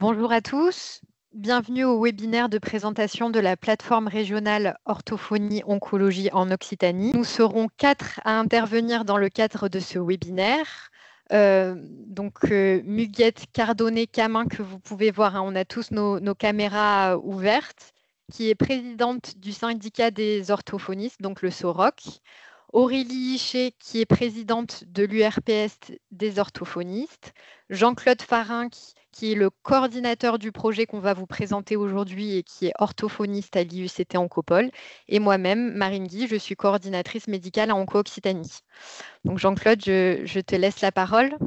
Bonjour à tous, bienvenue au webinaire de présentation de la plateforme régionale orthophonie oncologie en Occitanie. Nous serons 4 à intervenir dans le cadre de ce webinaire. Muguette, Cardonnet, Camin, que vous pouvez voir, hein, on a tous nos caméras ouvertes, qui est présidente du syndicat des orthophonistes, donc le SOROC. Aurélie Hichet, qui est présidente de l'URPS des orthophonistes, Jean-Claude Farin, qui est le coordinateur du projet qu'on va vous présenter aujourd'hui et qui est orthophoniste à l'IUCT Oncopole, et moi-même, Marine Guy, je suis coordinatrice médicale à Onco-Occitanie. Donc Jean-Claude, je te laisse la parole.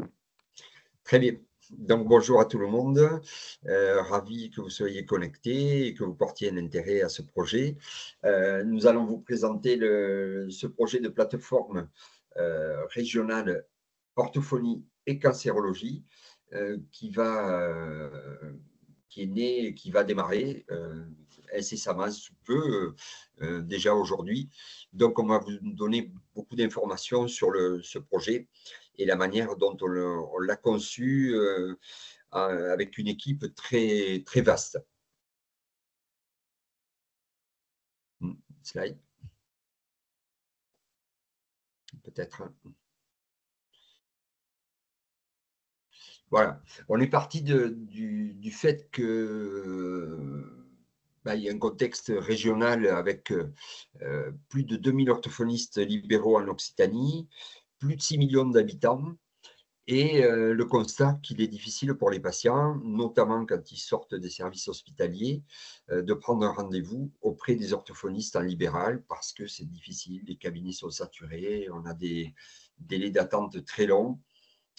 Très bien. Donc, bonjour à tout le monde. Ravi que vous soyez connectés et que vous portiez un intérêt à ce projet. Nous allons vous présenter ce projet de plateforme régionale orthophonie et cancérologie qui est né, qui va démarrer incessamment sous peu, déjà aujourd'hui. Donc, on va vous donner beaucoup d'informations sur ce projet et la manière dont on l'a conçu avec une équipe très, très vaste. Slide. Peut-être. Voilà. On est parti du fait que il y a un contexte régional avec plus de 2000 orthophonistes libéraux en Occitanie, plus de 6 millions d'habitants, et le constat qu'il est difficile pour les patients, notamment quand ils sortent des services hospitaliers, de prendre un rendez-vous auprès des orthophonistes en libéral parce que c'est difficile, les cabinets sont saturés, on a des délais d'attente très longs,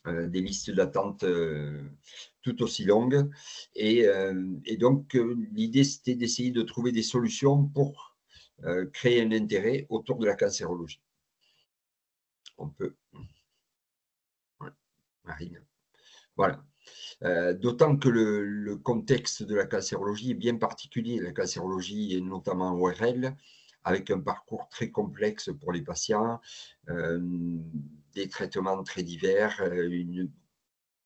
des listes d'attente tout aussi longues. Et donc, l'idée, c'était d'essayer de trouver des solutions pour créer un intérêt autour de la cancérologie. On peut. Ouais. Marine. Voilà. D'autant que le contexte de la cancérologie est bien particulier. La cancérologie est notamment ORL, avec un parcours très complexe pour les patients, des traitements très divers,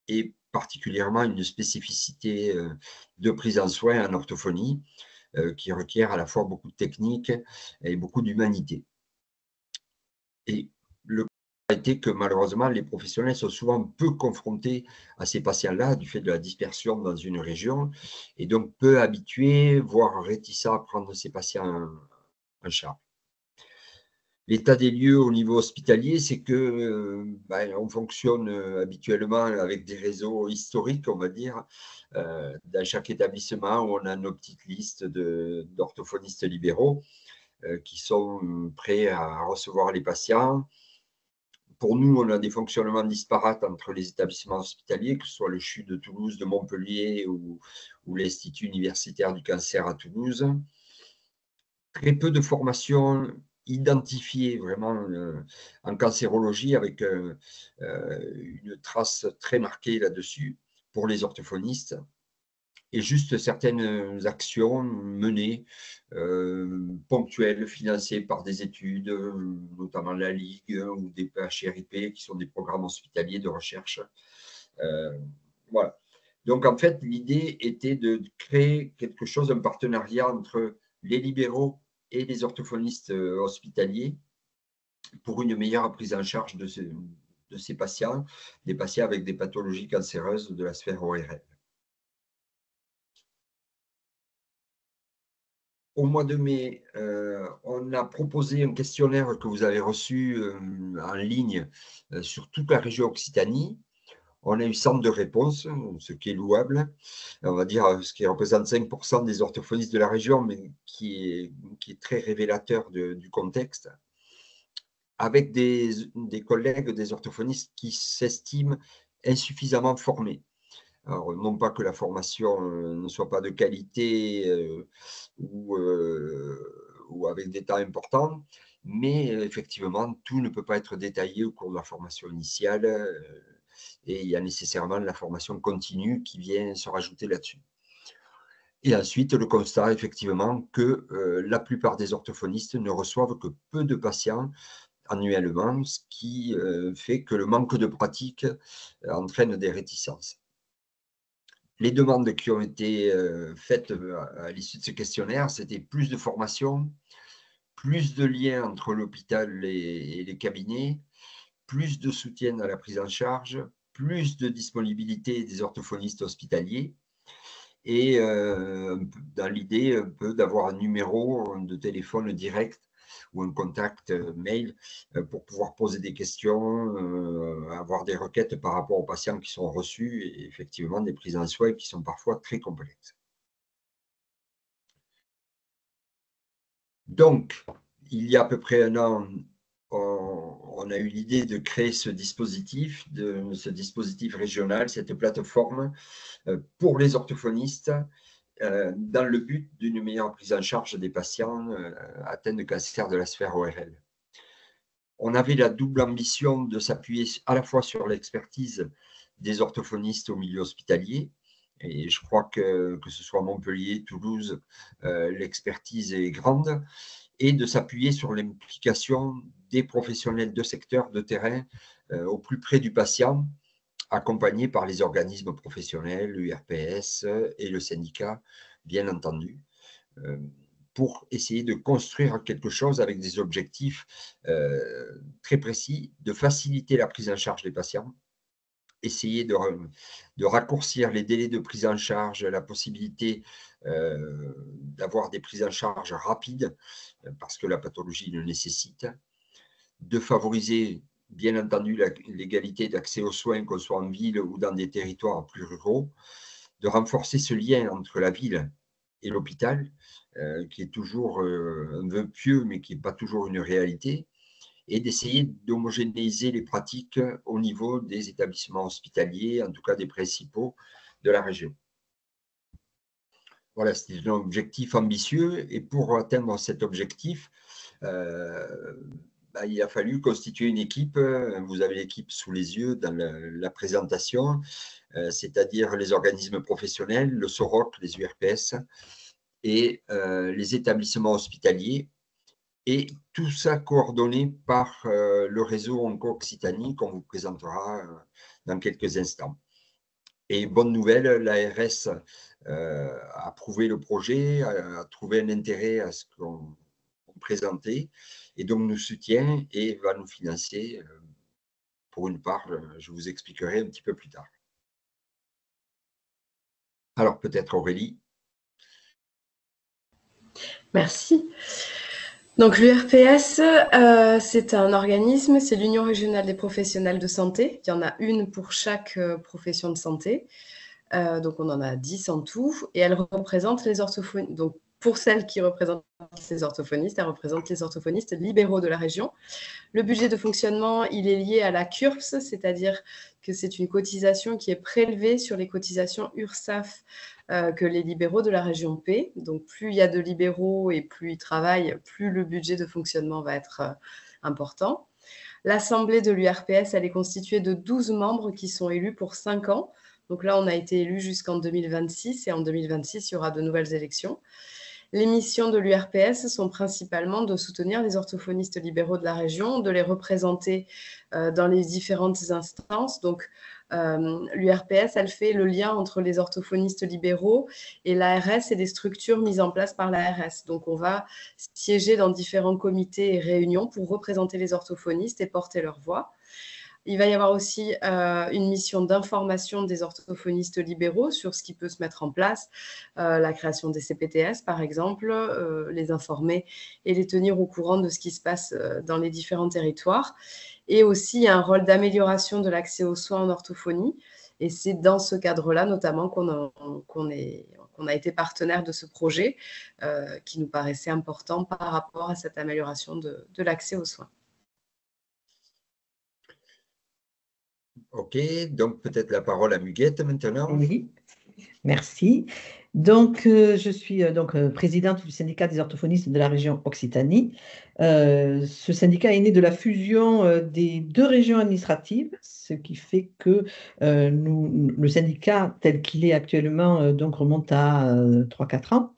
et particulièrement une spécificité de prise en soin en orthophonie qui requiert à la fois beaucoup de technique et beaucoup d'humanité. Et le a été que malheureusement, les professionnels sont souvent peu confrontés à ces patients-là du fait de la dispersion dans une région et donc peu habitués, voire réticents à prendre ces patients en charge. L'état des lieux au niveau hospitalier, c'est que on fonctionne habituellement avec des réseaux historiques, on va dire, dans chaque établissement où on a nos petites listes d'orthophonistes libéraux qui sont prêts à recevoir les patients. Pour nous, on a des fonctionnements disparates entre les établissements hospitaliers, que ce soit le CHU de Toulouse, de Montpellier ou l'Institut universitaire du cancer à Toulouse. Très peu de formations identifiées vraiment en cancérologie avec une trace très marquée là-dessus pour les orthophonistes. Et juste certaines actions menées, ponctuelles, financées par des études, notamment la Ligue ou des PHRIP, qui sont des programmes hospitaliers de recherche. Voilà. Donc, en fait, l'idée était de créer quelque chose, un partenariat entre les libéraux et les orthophonistes hospitaliers pour une meilleure prise en charge de ces patients, des patients avec des pathologies cancéreuses de la sphère ORL. Au mois de mai, on a proposé un questionnaire que vous avez reçu en ligne sur toute la région Occitanie. On a eu 102 réponses, ce qui est louable. On va dire ce qui représente 5% des orthophonistes de la région, mais qui est très révélateur du contexte. Avec des collègues, des orthophonistes qui s'estiment insuffisamment formés. Alors, non pas que la formation ne soit pas de qualité ou avec des temps importants, mais effectivement, tout ne peut pas être détaillé au cours de la formation initiale et il y a nécessairement la formation continue qui vient se rajouter là-dessus. Et ensuite, le constat, effectivement, que la plupart des orthophonistes ne reçoivent que peu de patients annuellement, ce qui fait que le manque de pratique entraîne des réticences. les demandes qui ont été faites à l'issue de ce questionnaire, c'était plus de formation, plus de liens entre l'hôpital et les cabinets, plus de soutien à la prise en charge, plus de disponibilité des orthophonistes hospitaliers et dans l'idée un peu d'avoir un numéro de téléphone direct ou un contact mail pour pouvoir poser des questions, avoir des requêtes par rapport aux patients qui sont reçus et effectivement des prises en soins qui sont parfois très complexes. Donc, il y a à peu près un an, on a eu l'idée de créer ce dispositif régional, cette plateforme pour les orthophonistes dans le but d'une meilleure prise en charge des patients atteints de cancer de la sphère ORL. On avait la double ambition de s'appuyer à la fois sur l'expertise des orthophonistes au milieu hospitalier, et je crois que ce soit Montpellier, Toulouse, l'expertise est grande, et de s'appuyer sur l'implication des professionnels de secteur, de terrain, au plus près du patient, accompagnés par les organismes professionnels, l'URPS et le syndicat, bien entendu, pour essayer de construire quelque chose avec des objectifs très précis, de faciliter la prise en charge des patients, essayer de raccourcir les délais de prise en charge, la possibilité d'avoir des prises en charge rapides, parce que la pathologie le nécessite, de favoriser, bien entendu, l'égalité d'accès aux soins, qu'on soit en ville ou dans des territoires plus ruraux, de renforcer ce lien entre la ville et l'hôpital, qui est toujours un vœu pieux, mais qui n'est pas toujours une réalité, et d'essayer d'homogénéiser les pratiques au niveau des établissements hospitaliers, en tout cas des principaux de la région. Voilà, c'est un objectif ambitieux, et pour atteindre cet objectif, il a fallu constituer une équipe. Vous avez l'équipe sous les yeux dans la présentation, c'est-à-dire les organismes professionnels, le SOROC, les URPS et les établissements hospitaliers, et tout ça coordonné par le réseau Onco-Occitanie qu'on vous présentera dans quelques instants. Et bonne nouvelle, l'ARS a approuvé le projet, a trouvé un intérêt à ce qu'on présentait, et donc nous soutient et va nous financer pour une part. Je vous expliquerai un petit peu plus tard. Alors peut-être Aurélie. Merci. Donc l'URPS, c'est un organisme, c'est l'Union régionale des professionnels de santé. Il y en a une pour chaque profession de santé. Donc on en a 10 en tout, et elle représente les orthophonistes. Donc pour celles qui représentent les orthophonistes, elle représente les orthophonistes libéraux de la région. Le budget de fonctionnement, il est lié à la CURPS, c'est-à-dire que c'est une cotisation qui est prélevée sur les cotisations URSSAF que les libéraux de la région paient. Donc, plus il y a de libéraux et plus ils travaillent, plus le budget de fonctionnement va être important. L'assemblée de l'URPS, elle est constituée de 12 membres qui sont élus pour 5 ans. Donc là, on a été élus jusqu'en 2026, et en 2026, il y aura de nouvelles élections. Les missions de l'URPS sont principalement de soutenir les orthophonistes libéraux de la région, de les représenter dans les différentes instances. Donc, l'URPS, elle fait le lien entre les orthophonistes libéraux et l'ARS et les structures mises en place par l'ARS. Donc, on va siéger dans différents comités et réunions pour représenter les orthophonistes et porter leur voix. Il va y avoir aussi une mission d'information des orthophonistes libéraux sur ce qui peut se mettre en place, la création des CPTS par exemple, les informer et les tenir au courant de ce qui se passe dans les différents territoires. Et aussi, il y a un rôle d'amélioration de l'accès aux soins en orthophonie. Et c'est dans ce cadre-là notamment qu'on a été partenaire de ce projet qui nous paraissait important par rapport à cette amélioration de l'accès aux soins. Ok, donc peut-être la parole à Muguette maintenant. Oui, merci. Donc, je suis présidente du syndicat des orthophonistes de la région Occitanie. Ce syndicat est né de la fusion des 2 régions administratives, ce qui fait que le syndicat tel qu'il est actuellement donc remonte à 3-4 ans.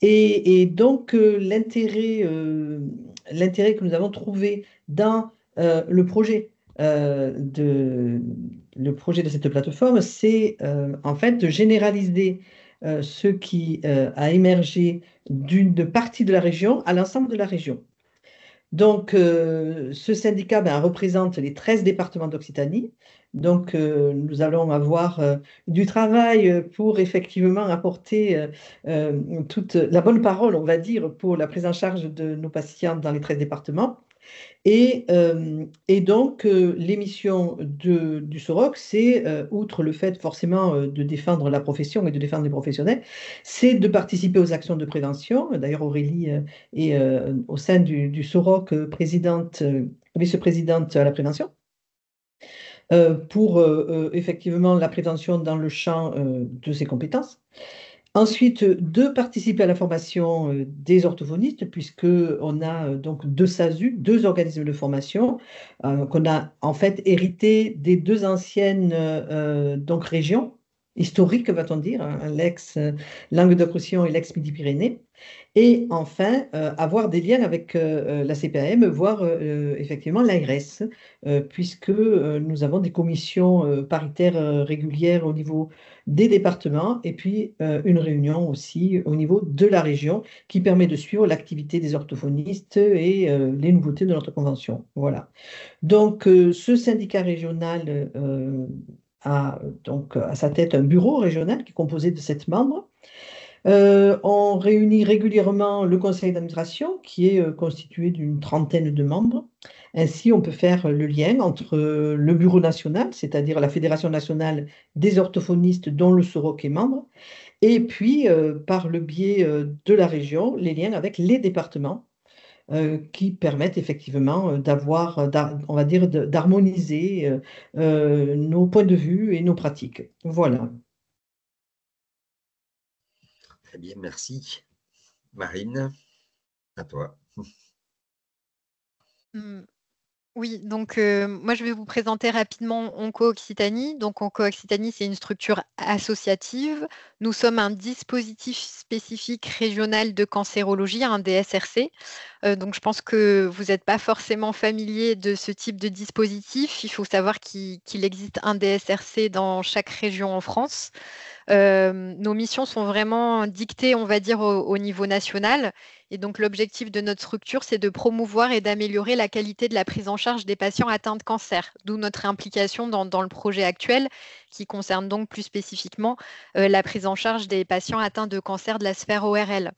Et donc, l'intérêt que nous avons trouvé dans le projet le projet de cette plateforme, c'est en fait de généraliser ce qui a émergé d'une partie de la région à l'ensemble de la région. Donc, ce syndicat représente les 13 départements d'Occitanie. Donc, nous allons avoir du travail pour effectivement apporter toute la bonne parole, on va dire, pour la prise en charge de nos patients dans les 13 départements. Et donc, l'émission du SOROC, c'est, outre le fait forcément de défendre la profession et de défendre les professionnels, c'est de participer aux actions de prévention. D'ailleurs, Aurélie est au sein du SOROC vice-présidente à la prévention. Pour effectivement la prévention dans le champ de ses compétences. Ensuite, de participer à la formation des orthophonistes, puisqu'on a donc 2 SASU, 2 organismes de formation, qu'on a en fait hérité des 2 anciennes donc régions historiques, va-t-on dire, hein, l'ex-Languedoc-Roussillon et l'ex-Midi-Pyrénées. Et enfin, avoir des liens avec la CPAM, voire effectivement l'ARS, puisque nous avons des commissions paritaires régulières au niveau des départements et puis une réunion aussi au niveau de la région qui permet de suivre l'activité des orthophonistes et les nouveautés de notre convention. Voilà. Donc, ce syndicat régional a donc à sa tête un bureau régional qui est composé de 7 membres. On réunit régulièrement le conseil d'administration qui est constitué d'une trentaine de membres. Ainsi, on peut faire le lien entre le bureau national, c'est-à-dire la Fédération nationale des orthophonistes dont le SOROC est membre, et puis par le biais de la région, les liens avec les départements qui permettent effectivement on va dire, d'harmoniser nos points de vue et nos pratiques. Voilà. Très bien, merci. Marine, à toi. Oui, donc moi je vais vous présenter rapidement Onco-Occitanie. Donc Onco-Occitanie, c'est une structure associative. Nous sommes un dispositif spécifique régional de cancérologie, un DSRC. Donc je pense que vous n'êtes pas forcément familier de ce type de dispositif. Il faut savoir qu'il existe un DSRC dans chaque région en France. Nos missions sont vraiment dictées, on va dire, au niveau national. Et donc, l'objectif de notre structure, c'est de promouvoir et d'améliorer la qualité de la prise en charge des patients atteints de cancer, d'où notre implication dans le projet actuel, qui concerne donc plus spécifiquement la prise en charge des patients atteints de cancer de la sphère ORL.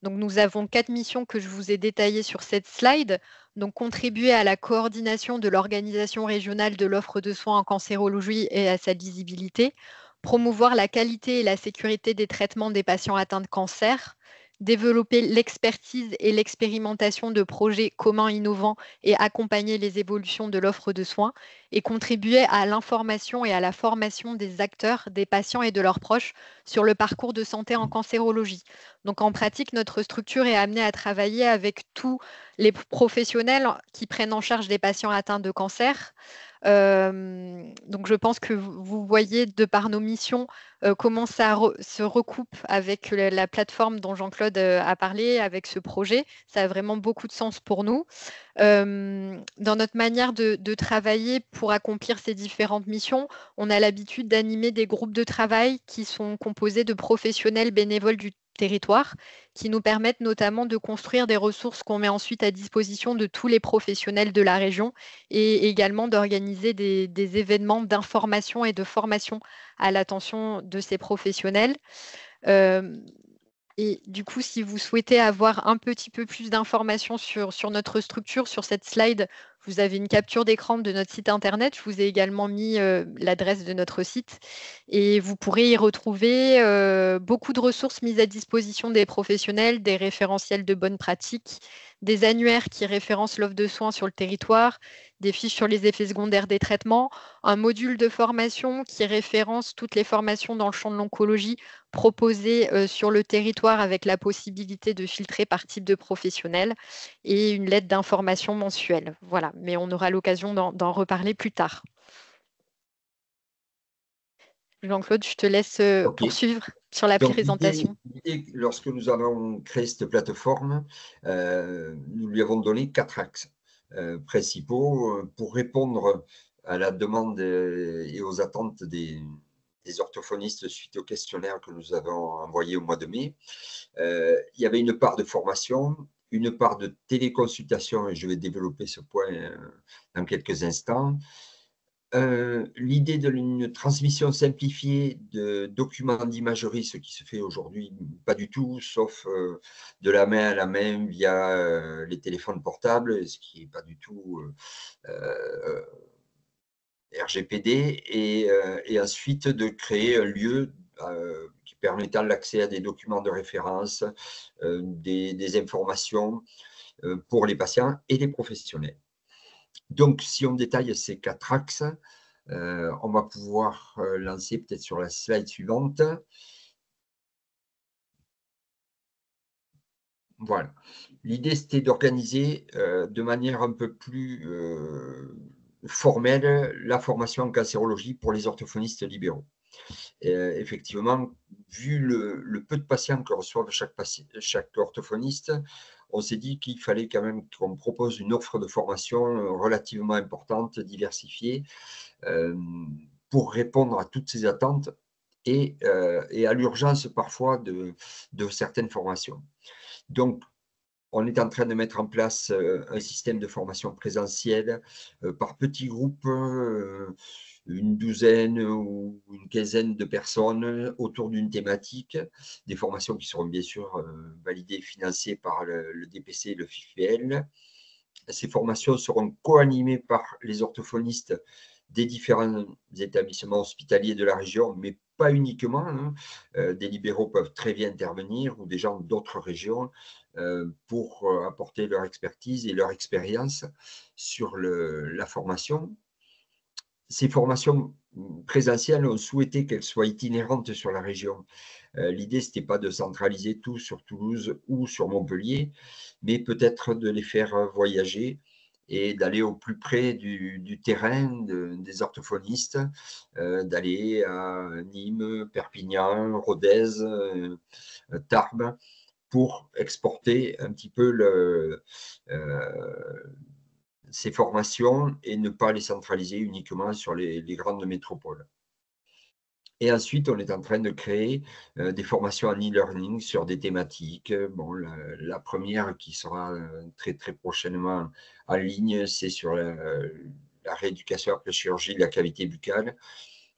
Donc, nous avons 4 missions que je vous ai détaillées sur cette slide. Donc, contribuer à la coordination de l'organisation régionale de l'offre de soins en cancérologie et à sa lisibilité, promouvoir la qualité et la sécurité des traitements des patients atteints de cancer, développer l'expertise et l'expérimentation de projets communs innovants et accompagner les évolutions de l'offre de soins et contribuer à l'information et à la formation des acteurs, des patients et de leurs proches sur le parcours de santé en cancérologie. Donc en pratique, notre structure est amenée à travailler avec tous les professionnels qui prennent en charge des patients atteints de cancer. Donc je pense que vous voyez de par nos missions comment ça se recoupe avec la plateforme dont Jean-Claude a parlé, avec ce projet. Ça a vraiment beaucoup de sens pour nous. Dans notre manière de travailler pour accomplir ces différentes missions, on a l'habitude d'animer des groupes de travail qui sont composés de professionnels bénévoles du territoire, qui nous permettent notamment de construire des ressources qu'on met ensuite à disposition de tous les professionnels de la région et également d'organiser des événements d'information et de formation à l'attention de ces professionnels. Et du coup, si vous souhaitez avoir un petit peu plus d'informations sur notre structure, sur cette slide, vous avez une capture d'écran de notre site internet. Je vous ai également mis l'adresse de notre site et vous pourrez y retrouver beaucoup de ressources mises à disposition des professionnels, des référentiels de bonnes pratiques, des annuaires qui référencent l'offre de soins sur le territoire, des fiches sur les effets secondaires des traitements, un module de formation qui référence toutes les formations dans le champ de l'oncologie proposées sur le territoire avec la possibilité de filtrer par type de professionnel et une lettre d'information mensuelle. Voilà, mais on aura l'occasion d'en reparler plus tard. Jean-Claude, je te laisse poursuivre sur la présentation. Lorsque nous avons créé cette plateforme, nous lui avons donné 4 axes principaux pour répondre à la demande et aux attentes des orthophonistes suite au questionnaire que nous avons envoyé au mois de mai. Il y avait une part de formation, une part de téléconsultation, et je vais développer ce point dans quelques instants. L'idée d'une transmission simplifiée de documents d'imagerie, ce qui se fait aujourd'hui pas du tout, sauf de la main à la main via les téléphones portables, ce qui n'est pas du tout RGPD, et ensuite de créer un lieu qui permettant l'accès à des documents de référence, des informations pour les patients et les professionnels. Donc, si on détaille ces 4 axes, on va pouvoir lancer peut-être sur la slide suivante. Voilà. L'idée, c'était d'organiser de manière un peu plus formelle la formation en cancérologie pour les orthophonistes libéraux. Effectivement, vu le peu de patients que reçoivent chaque orthophoniste, on s'est dit qu'il fallait quand même qu'on propose une offre de formation relativement importante, diversifiée, pour répondre à toutes ces attentes et à l'urgence parfois de certaines formations. Donc, on est en train de mettre en place un système de formation présentielle par petits groupes, une douzaine ou une quinzaine de personnes autour d'une thématique, des formations qui seront bien sûr validées et financées par le DPC et le FIFPL. Ces formations seront co-animées par les orthophonistes des différents établissements hospitaliers de la région, mais pas uniquement. Hein. Des libéraux peuvent très bien intervenir ou des gens d'autres régions pour apporter leur expertise et leur expérience sur la formation. Ces formations présentielles, on souhaitait qu'elles soient itinérantes sur la région. L'idée, ce n'était pas de centraliser tout sur Toulouse ou sur Montpellier, mais peut-être de les faire voyager et d'aller au plus près du terrain des orthophonistes, d'aller à Nîmes, Perpignan, Rodez, Tarbes, pour exporter un petit peu ces formations et ne pas les centraliser uniquement sur les grandes métropoles. Et ensuite, on est en train de créer des formations en e-learning sur des thématiques. Bon, la première qui sera très, très prochainement en ligne, c'est sur la rééducation après chirurgie de la cavité buccale.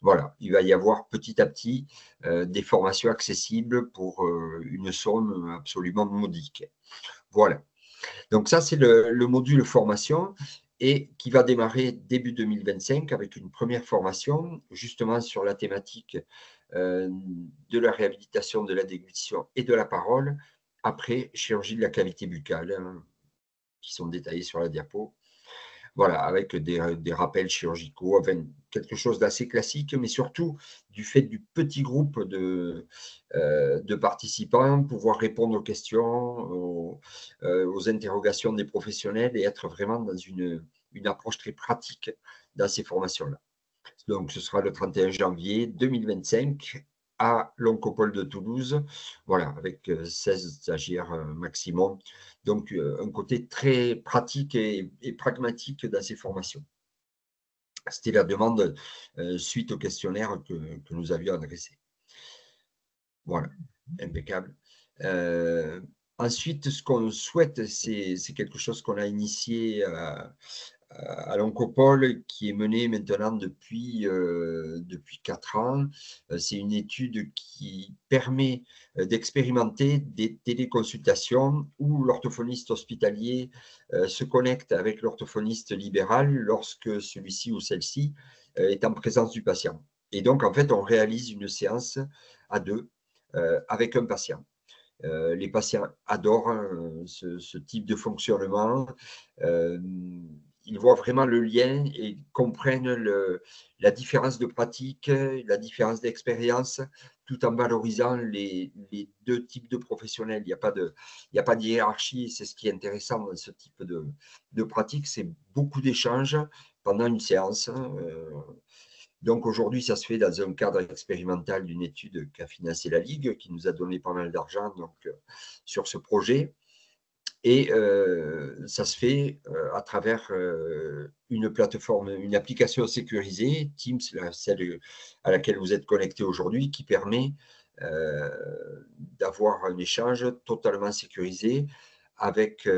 Voilà, il va y avoir petit à petit des formations accessibles pour une somme absolument modique. Voilà. Donc ça, c'est le module formation et qui va démarrer début 2025 avec une première formation justement sur la thématique de la réhabilitation de la déglutition et de la parole après chirurgie de la cavité buccale, hein, qui sont détaillés sur la diapo. Voilà, avec des rappels chirurgicaux, enfin, quelque chose d'assez classique, mais surtout du fait du petit groupe de participants, pouvoir répondre aux questions, aux interrogations des professionnels et être vraiment dans une approche très pratique dans ces formations-là. Donc, ce sera le 31 janvier 2025 à l'Oncopole de Toulouse, voilà, avec 16 stagiaires maximum. Donc, un côté très pratique et pragmatique dans ces formations. C'était la demande suite au questionnaire que nous avions adressé. Voilà, impeccable. Ensuite, ce qu'on souhaite, c'est quelque chose qu'on a initié à l'Oncopole, qui est menée maintenant depuis 4 ans. C'est une étude qui permet d'expérimenter des téléconsultations où l'orthophoniste hospitalier se connecte avec l'orthophoniste libéral lorsque celui-ci ou celle-ci est en présence du patient. Et donc, en fait, on réalise une séance à deux avec un patient. Les patients adorent ce type de fonctionnement. Ils voient vraiment le lien et comprennent la différence de pratique, la différence d'expérience, tout en valorisant les deux types de professionnels. Il n'y a pas de hiérarchie, c'est ce qui est intéressant dans ce type de pratique, c'est beaucoup d'échanges pendant une séance. Donc aujourd'hui, ça se fait dans un cadre expérimental d'une étude qu'a financé la Ligue, qui nous a donné pas mal d'argent sur ce projet. Et ça se fait à travers une plateforme, une application sécurisée, Teams, celle à laquelle vous êtes connecté aujourd'hui, qui permet d'avoir un échange totalement sécurisé avec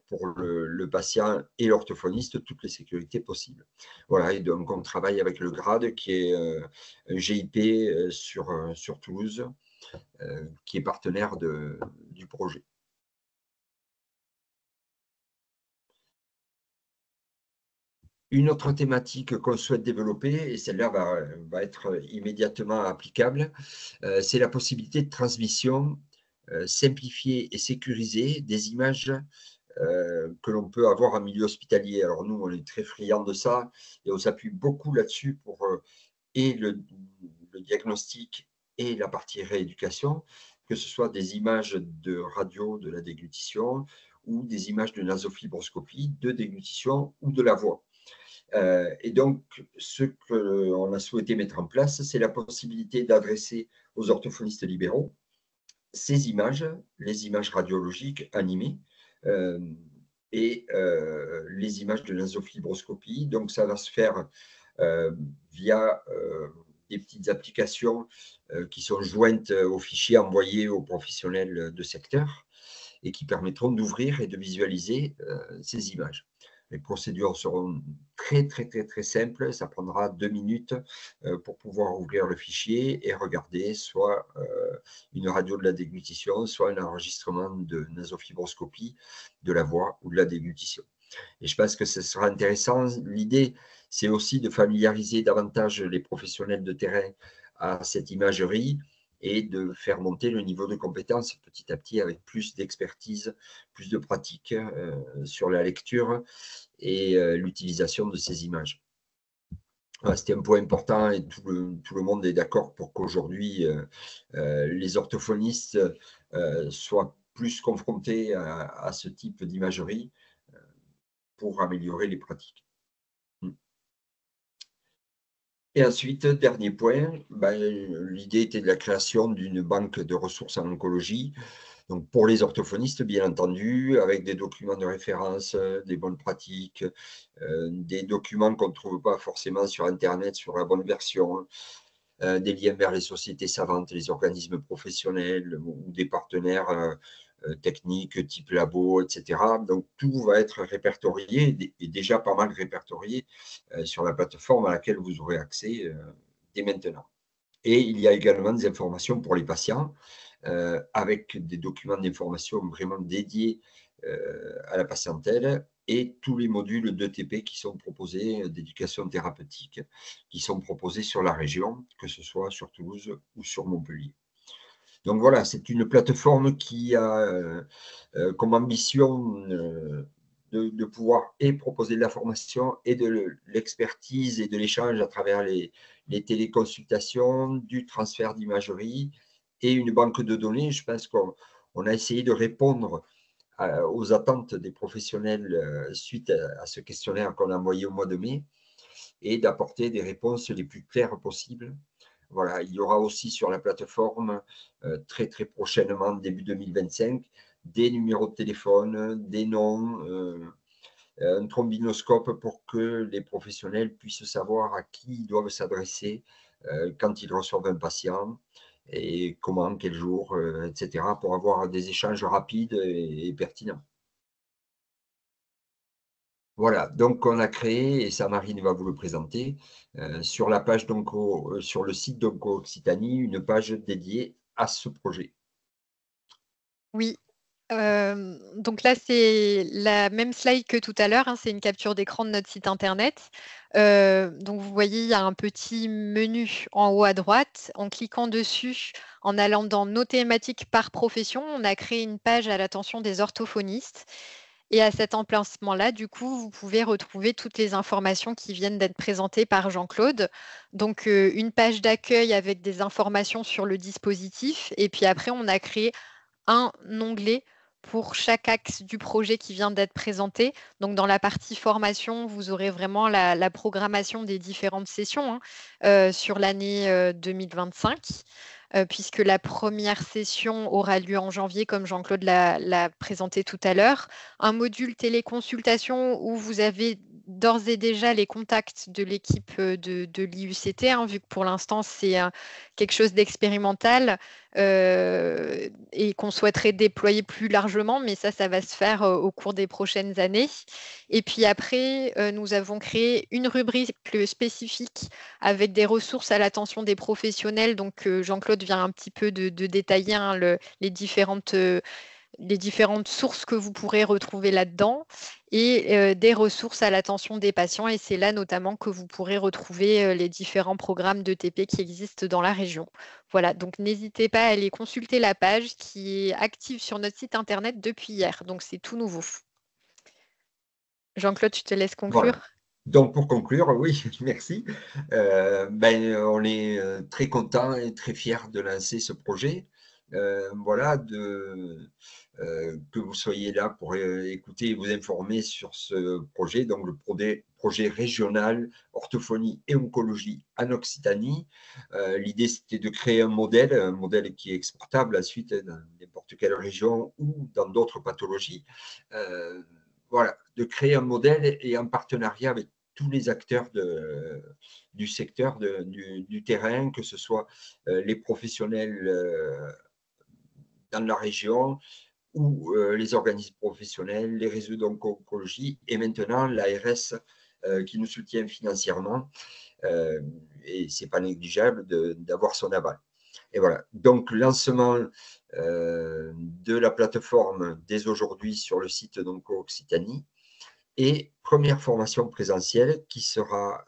pour le patient et l'orthophoniste toutes les sécurités possibles. Voilà, et donc on travaille avec le GRAD, qui est un GIP sur Toulouse, qui est partenaire du projet. Une autre thématique qu'on souhaite développer, et celle-là va être immédiatement applicable, c'est la possibilité de transmission simplifiée et sécurisée des images que l'on peut avoir en milieu hospitalier. Alors nous, on est très friands de ça et on s'appuie beaucoup là-dessus pour et le diagnostic et la partie rééducation, que ce soit des images de radio de la déglutition ou des images de nasofibroscopie, de déglutition ou de la voix. Et donc, ce qu'on a souhaité mettre en place, c'est la possibilité d'adresser aux orthophonistes libéraux ces images, les images radiologiques animées et les images de nasofibroscopie. Donc, ça va se faire via des petites applications qui sont jointes aux fichiers envoyés aux professionnels de secteur et qui permettront d'ouvrir et de visualiser ces images. Les procédures seront très simples. Ça prendra 2 minutes pour pouvoir ouvrir le fichier et regarder soit une radio de la déglutition, soit un enregistrement de nasofibroscopie de la voix ou de la déglutition. Et je pense que ce sera intéressant. L'idée, c'est aussi de familiariser davantage les professionnels de terrain à cette imagerie et de faire monter le niveau de compétence petit à petit avec plus d'expertise, plus de pratique sur la lecture et l'utilisation de ces images. Voilà, c'était un point important et tout le monde est d'accord pour qu'aujourd'hui, les orthophonistes soient plus confrontés à ce type d'imagerie pour améliorer les pratiques. Et ensuite, dernier point, l'idée était de la création d'une banque de ressources en oncologie. Donc pour les orthophonistes, bien entendu, avec des documents de référence, des bonnes pratiques, des documents qu'on ne trouve pas forcément sur Internet, sur la bonne version, des liens vers les sociétés savantes, les organismes professionnels ou des partenaires techniques type labo, etc. Donc tout va être répertorié et déjà pas mal répertorié sur la plateforme à laquelle vous aurez accès dès maintenant. Et il y a également des informations pour les patients avec des documents d'information vraiment dédiés à la patientèle et tous les modules d'ETP qui sont proposés, d'éducation thérapeutique, qui sont proposés sur la région, que ce soit sur Toulouse ou sur Montpellier. Donc voilà, c'est une plateforme qui a comme ambition de pouvoir et proposer de la formation et de l'expertise et de l'échange à travers les téléconsultations, du transfert d'imagerie et une banque de données. Je pense qu'on a essayé de répondre aux attentes des professionnels suite à ce questionnaire qu'on a envoyé au mois de mai et d'apporter des réponses les plus claires possibles. Voilà, il y aura aussi sur la plateforme très prochainement, début 2025, des numéros de téléphone, des noms, un trombinoscope pour que les professionnels puissent savoir à qui ils doivent s'adresser quand ils reçoivent un patient et comment, quel jour, etc., pour avoir des échanges rapides et pertinents. Voilà, donc on a créé, et ça Marine va vous le présenter, sur la page sur le site d'Onco-Occitanie, une page dédiée à ce projet. Oui. Donc là, c'est la même slide que tout à l'heure, hein, c'est une capture d'écran de notre site internet. Donc vous voyez, il y a un petit menu en haut à droite. En cliquant dessus, en allant dans nos thématiques par profession, on a créé une page à l'attention des orthophonistes. Et à cet emplacement-là, du coup, vous pouvez retrouver toutes les informations qui viennent d'être présentées par Jean-Claude. Donc, une page d'accueil avec des informations sur le dispositif. Et puis après, on a créé un onglet pour chaque axe du projet qui vient d'être présenté. Donc, dans la partie formation, vous aurez vraiment la programmation des différentes sessions sur l'année 2025. puisque la première session aura lieu en janvier, comme Jean-Claude l'a présenté tout à l'heure. Un module téléconsultation où vous avez d'ores et déjà les contacts de l'équipe de l'IUCT, hein, vu que pour l'instant, c'est quelque chose d'expérimental et qu'on souhaiterait déployer plus largement, mais ça va se faire au cours des prochaines années. Et puis après, nous avons créé une rubrique spécifique avec des ressources à l'attention des professionnels. Donc, Jean-Claude vient un petit peu de détailler hein, les différentes sources que vous pourrez retrouver là-dedans et des ressources à l'attention des patients. Et c'est là notamment que vous pourrez retrouver les différents programmes d'ETP qui existent dans la région. Voilà, donc n'hésitez pas à aller consulter la page qui est active sur notre site internet depuis hier. Donc, c'est tout nouveau. Jean-Claude, je te laisse conclure. Voilà. Donc, pour conclure, oui, merci. On est très content et très fiers de lancer ce projet. Voilà, que vous soyez là pour écouter et vous informer sur ce projet, donc le projet régional orthophonie et oncologie en Occitanie. L'idée, c'était de créer un modèle qui est exportable ensuite dans n'importe quelle région ou dans d'autres pathologies. Voilà, de créer un modèle et en partenariat avec tous les acteurs du secteur, du terrain, que ce soit les professionnels dans la région ou les organismes professionnels, les réseaux d'oncologie et maintenant l'ARS qui nous soutient financièrement. Et ce n'est pas négligeable d'avoir son aval. Et voilà, donc lancement de la plateforme dès aujourd'hui sur le site d'Onco-Occitanie et première formation présentielle qui aura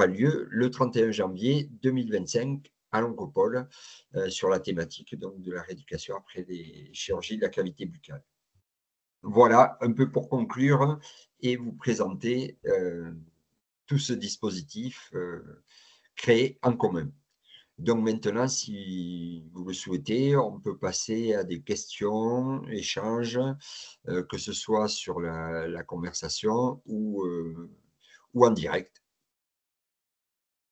lieu le 31 janvier 2025 à l'Oncopole sur la thématique donc, de la rééducation après les chirurgies de la cavité buccale. Voilà, un peu pour conclure et vous présenter tout ce dispositif créé en commun. Donc maintenant, si vous le souhaitez, on peut passer à des questions, échanges, que ce soit sur la conversation ou en direct.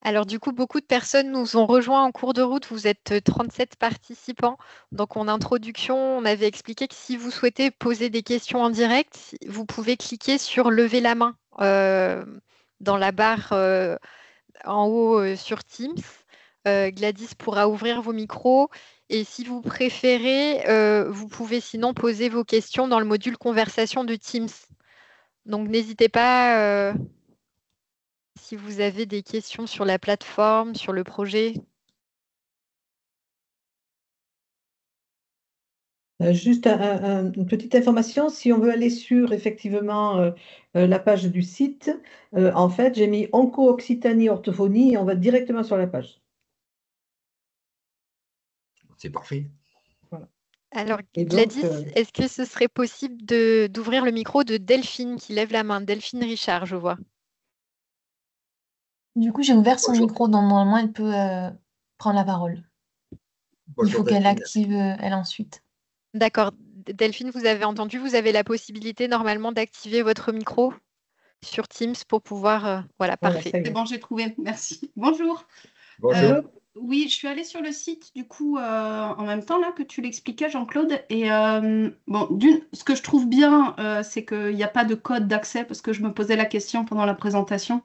Alors du coup, beaucoup de personnes nous ont rejoints en cours de route. Vous êtes 37 participants. Donc en introduction, on avait expliqué que si vous souhaitez poser des questions en direct, vous pouvez cliquer sur lever la main dans la barre en haut sur Teams. Gladys pourra ouvrir vos micros. Et si vous préférez, vous pouvez sinon poser vos questions dans le module conversation de Teams. Donc n'hésitez pas si vous avez des questions sur la plateforme, sur le projet. Juste une petite information, si on veut aller sur effectivement la page du site, en fait, j'ai mis Onco-Occitanie orthophonie et on va directement sur la page. C'est parfait. Voilà. Alors, Et Gladys, donc, est-ce que ce serait possible d'ouvrir le micro de Delphine qui lève la main? Delphine Richard, je vois. Du coup, j'ai ouvert son Bonjour. micro, donc normalement, elle peut prendre la parole. Bonjour, Il faut qu'elle Delphine. active elle ensuite. D'accord. Delphine, vous avez entendu, vous avez la possibilité normalement d'activer votre micro sur Teams pour pouvoir… voilà, parfait. C'est bon, j'ai trouvé. Merci. Bonjour. Bonjour. Oui, je suis allée sur le site du coup en même temps là que tu l'expliquais, Jean-Claude. Et bon, ce que je trouve bien, c'est qu'il n'y a pas de code d'accès parce que je me posais la question pendant la présentation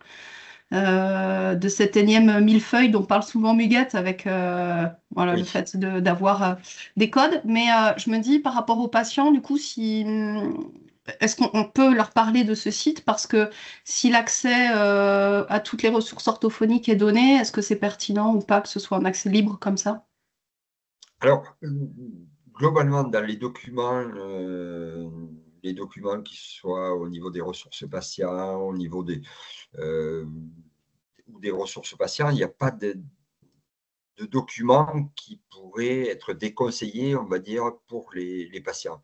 de cette énième millefeuille dont parle souvent Muguette avec voilà, Oui. le fait d'avoir des codes. Mais je me dis par rapport aux patients, du coup, si est-ce qu'on peut leur parler de ce site parce que si l'accès à toutes les ressources orthophoniques est donné, est-ce que c'est pertinent ou pas que ce soit un accès libre comme ça? Alors, globalement, dans les documents qui soient au niveau des ressources patients, au niveau des ressources patients, il n'y a pas de documents qui pourraient être déconseillés, on va dire, pour les patients.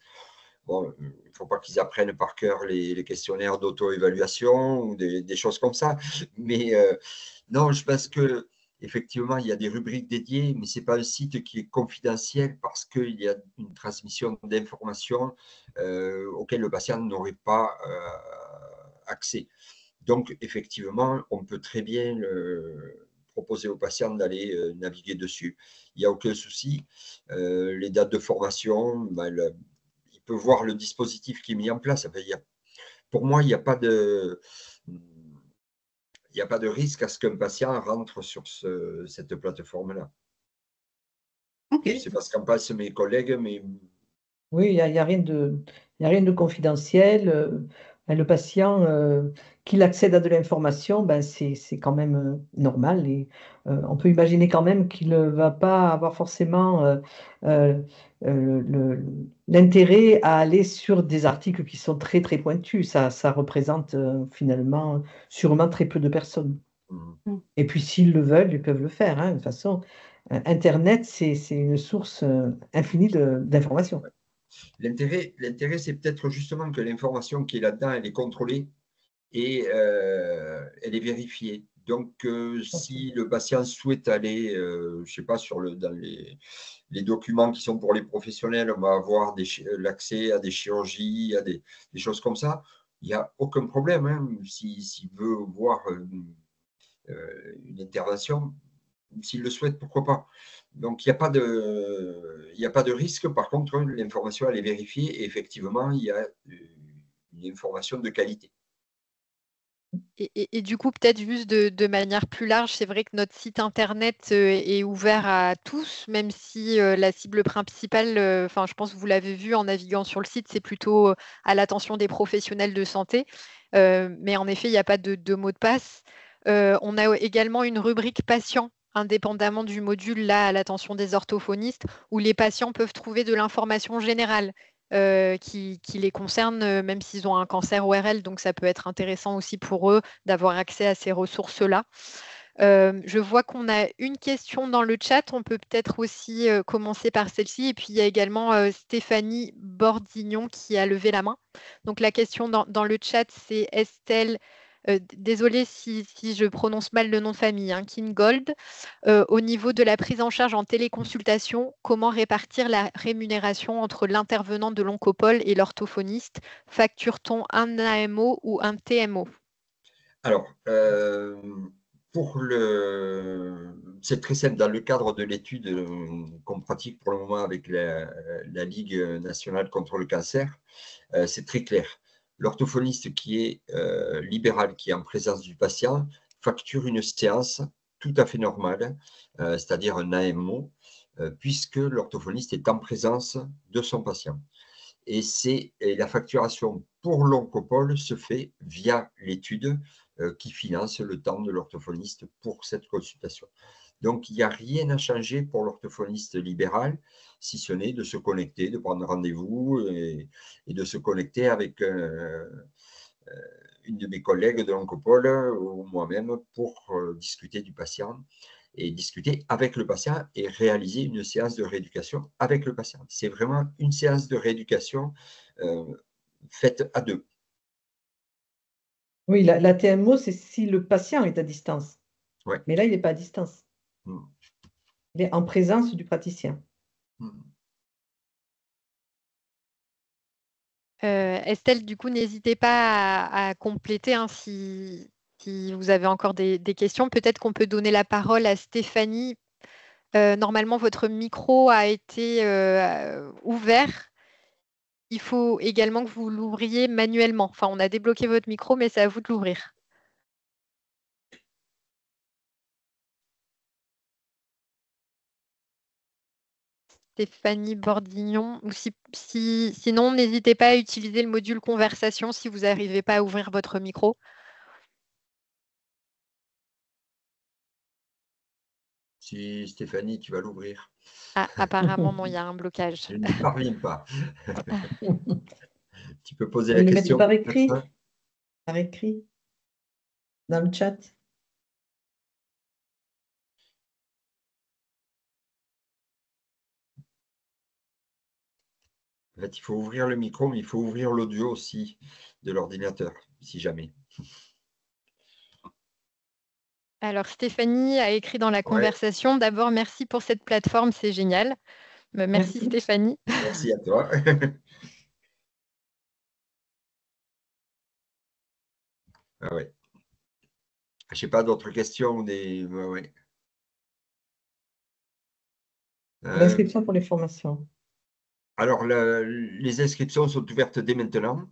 Bon, il ne faut pas qu'ils apprennent par cœur les questionnaires d'auto-évaluation ou des choses comme ça. Mais non, je pense que effectivement, il y a des rubriques dédiées, mais ce n'est pas un site qui est confidentiel parce qu'il y a une transmission d'informations auxquelles le patient n'aurait pas accès. Donc, effectivement, on peut très bien proposer aux patients d'aller naviguer dessus. Il n'y a aucun souci. Les dates de formation, ben, il peut voir le dispositif qui est mis en place. Enfin, pour moi, il n'y a pas de risque à ce qu'un patient rentre sur cette plateforme-là. Ok. Je ne sais pas ce qu'en pensent mes collègues, mais Oui, il n'y a rien de confidentiel. Ben, le patient, qu'il accède à de l'information, ben, c'est quand même normal. Et on peut imaginer quand même qu'il ne va pas avoir forcément euh, l'intérêt à aller sur des articles qui sont très, très pointus. Ça représente finalement sûrement très peu de personnes. Et puis, s'ils le veulent, ils peuvent le faire, hein. De toute façon, Internet, c'est une source infinie d'informations. l'intérêt, c'est peut-être justement que l'information qui est là-dedans, elle est contrôlée et elle est vérifiée. Donc, si le patient souhaite aller, je ne sais pas, dans les documents qui sont pour les professionnels, on va avoir l'accès à des chirurgies, à des choses comme ça, il n'y a aucun problème, hein. S'il veut voir une intervention, s'il le souhaite, pourquoi pas. Donc, il n'y a pas de risque. Par contre, l'information, elle est vérifiée et effectivement, il y a une information de qualité. Et du coup, peut-être juste de manière plus large, c'est vrai que notre site internet est ouvert à tous, même si la cible principale, enfin, je pense que vous l'avez vu en naviguant sur le site, c'est plutôt à l'attention des professionnels de santé. Mais en effet, il n'y a pas de mot de passe. On a également une rubrique patient, indépendamment du module là à l'attention des orthophonistes, où les patients peuvent trouver de l'information générale. Qui les concerne, même s'ils ont un cancer ORL. Donc, ça peut être intéressant aussi pour eux d'avoir accès à ces ressources-là. Je vois qu'on a une question dans le chat. On peut peut-être aussi commencer par celle-ci. Et puis, il y a également Stéphanie Bordignon qui a levé la main. Donc, la question dans le chat, c'est Estelle. Désolée si je prononce mal le nom de famille, hein, Kingold. Au niveau de la prise en charge en téléconsultation, comment répartir la rémunération entre l'intervenant de l'oncopole et l'orthophoniste? Facture-t-on un AMO ou un TMO? Alors, c'est très simple. Dans le cadre de l'étude qu'on pratique pour le moment avec la Ligue nationale contre le cancer, c'est très clair. L'orthophoniste qui est libéral, qui est en présence du patient, facture une séance tout à fait normale, c'est-à-dire un AMO, puisque l'orthophoniste est en présence de son patient. Et la facturation pour l'oncopole se fait via l'étude qui finance le temps de l'orthophoniste pour cette consultation. Donc, il n'y a rien à changer pour l'orthophoniste libéral, si ce n'est de se connecter, de prendre rendez-vous et de se connecter avec une de mes collègues de l'oncopole ou moi-même pour discuter du patient et discuter avec le patient et réaliser une séance de rééducation avec le patient. C'est vraiment une séance de rééducation faite à deux. Oui, la TMO, c'est si le patient est à distance. Ouais. Mais là, il n'est pas à distance. Il est en présence du praticien. Estelle, du coup, n'hésitez pas à compléter hein, si vous avez encore des questions. Peut-être qu'on peut donner la parole à Stéphanie. Normalement, votre micro a été ouvert. Il faut également que vous l'ouvriez manuellement. Enfin, on a débloqué votre micro, mais c'est à vous de l'ouvrir. Stéphanie Bordignon. Ou sinon, n'hésitez pas à utiliser le module conversation si vous n'arrivez pas à ouvrir votre micro. Si Stéphanie, tu vas l'ouvrir. Ah, apparemment, non, il y a un blocage. Je n'y parviens pas. Tu peux poser Vous la le mettez question. par écrit, dans le chat. En fait, il faut ouvrir le micro, mais il faut ouvrir l'audio aussi de l'ordinateur, si jamais. Alors, Stéphanie a écrit dans la conversation. D'abord, merci pour cette plateforme, c'est génial. Merci Stéphanie. Merci à toi. Ah ouais. Je n'ai pas d'autres questions. Ouais. L'inscription pour les formations. Alors, les inscriptions sont ouvertes dès maintenant,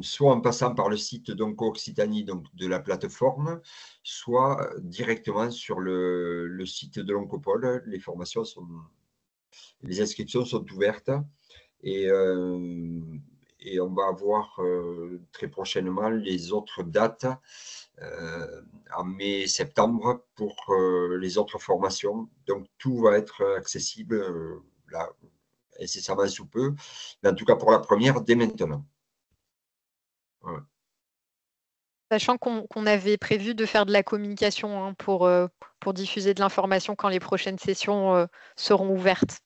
soit en passant par le site donc Occitanie donc, de la plateforme, soit directement sur le site de l'Oncopole. Les inscriptions sont ouvertes et on va avoir très prochainement les autres dates en mai-septembre pour les autres formations. Donc, tout va être accessible là, incessamment sous peu, mais en tout cas pour la première, dès maintenant. Ouais. Sachant qu'on avait prévu de faire de la communication hein, pour diffuser de l'information quand les prochaines sessions seront ouvertes.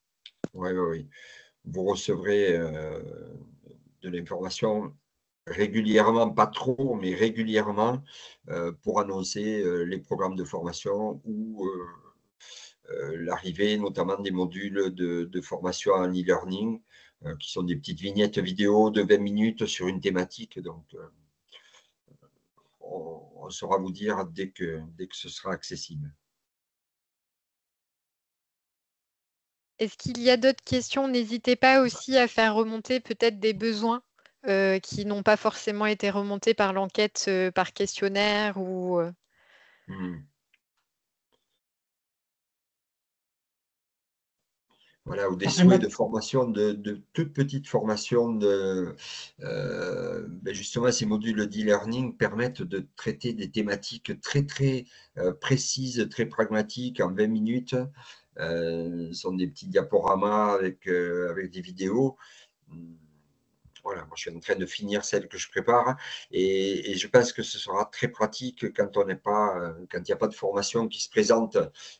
Oui, oui, oui. Vous recevrez de l'information régulièrement, pas trop, mais régulièrement, pour annoncer les programmes de formation ou l'arrivée notamment des modules de formation en e-learning, qui sont des petites vignettes vidéo de 20 minutes sur une thématique. Donc, on saura vous dire dès que ce sera accessible. Est-ce qu'il y a d'autres questions? N'hésitez pas aussi à faire remonter peut-être des besoins qui n'ont pas forcément été remontés par l'enquête, par questionnaire ou… Voilà, ou des souhaits de formation, de toutes petites formations. Justement, ces modules d'e-learning permettent de traiter des thématiques très, très précises, très pragmatiques en 20 minutes. Ce sont des petits diaporamas avec des vidéos. Voilà, moi je suis en train de finir celle que je prépare et je pense que ce sera très pratique quand il n'y a pas de formation qui se présente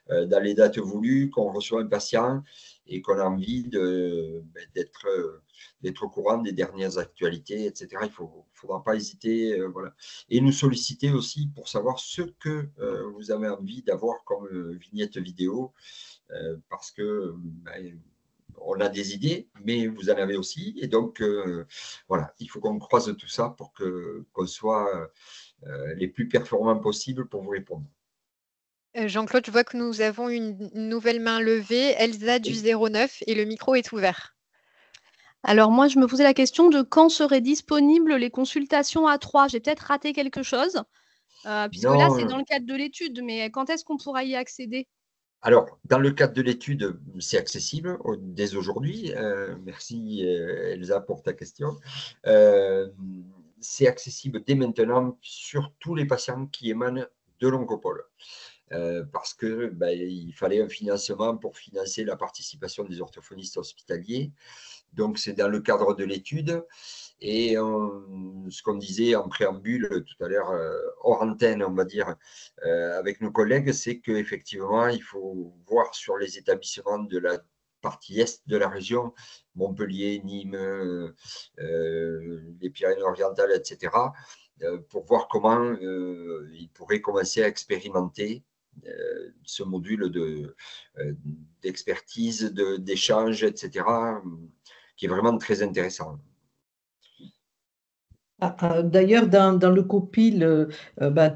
dans les dates voulues, qu'on reçoit un patient et qu'on a envie d'être au courant des dernières actualités, etc. Il ne faudra pas hésiter. Voilà. Et nous solliciter aussi pour savoir ce que vous avez envie d'avoir comme vignette vidéo parce que on a des idées, mais vous en avez aussi. Et donc, voilà, il faut qu'on croise tout ça pour qu'on soit les plus performants possibles pour vous répondre. Jean-Claude, je vois que nous avons une nouvelle main levée, Elsa du 09, et le micro est ouvert. Alors moi, je me posais la question de quand seraient disponibles les consultations à 3. J'ai peut-être raté quelque chose, puisque là, c'est dans le cadre de l'étude, mais quand est-ce qu'on pourra y accéder? Alors, dans le cadre de l'étude, c'est accessible dès aujourd'hui. Merci Elsa pour ta question. C'est accessible dès maintenant sur tous les patients qui émanent de l'Oncopole. Parce que il fallait un financement pour financer la participation des orthophonistes hospitaliers. Donc, c'est dans le cadre de l'étude. Et ce qu'on disait en préambule tout à l'heure, hors antenne, on va dire, avec nos collègues, c'est qu'effectivement, il faut voir sur les établissements de la partie est de la région, Montpellier, Nîmes, les Pyrénées-Orientales, etc., pour voir comment ils pourraient commencer à expérimenter ce module d'expertise, d'échange, etc., qui est vraiment très intéressant. D'ailleurs, dans le COPIL,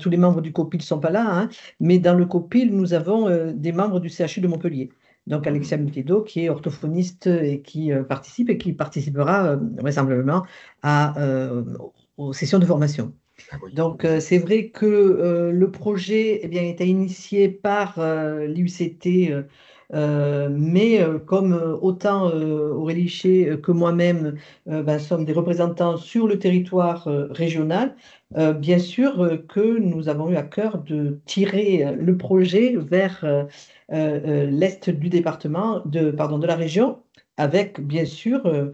tous les membres du COPIL ne sont pas là, hein, mais dans le COPIL, nous avons des membres du CHU de Montpellier. Donc, Alexia Mutedo, qui est orthophoniste et qui participe et qui participera vraisemblablement aux sessions de formation. Ah oui. Donc, c'est vrai que le projet était initié par l'IUCT, mais comme autant Aurélie Hichet que moi-même sommes des représentants sur le territoire régional, bien sûr que nous avons eu à cœur de tirer le projet vers l'est du département, de la région, avec bien sûr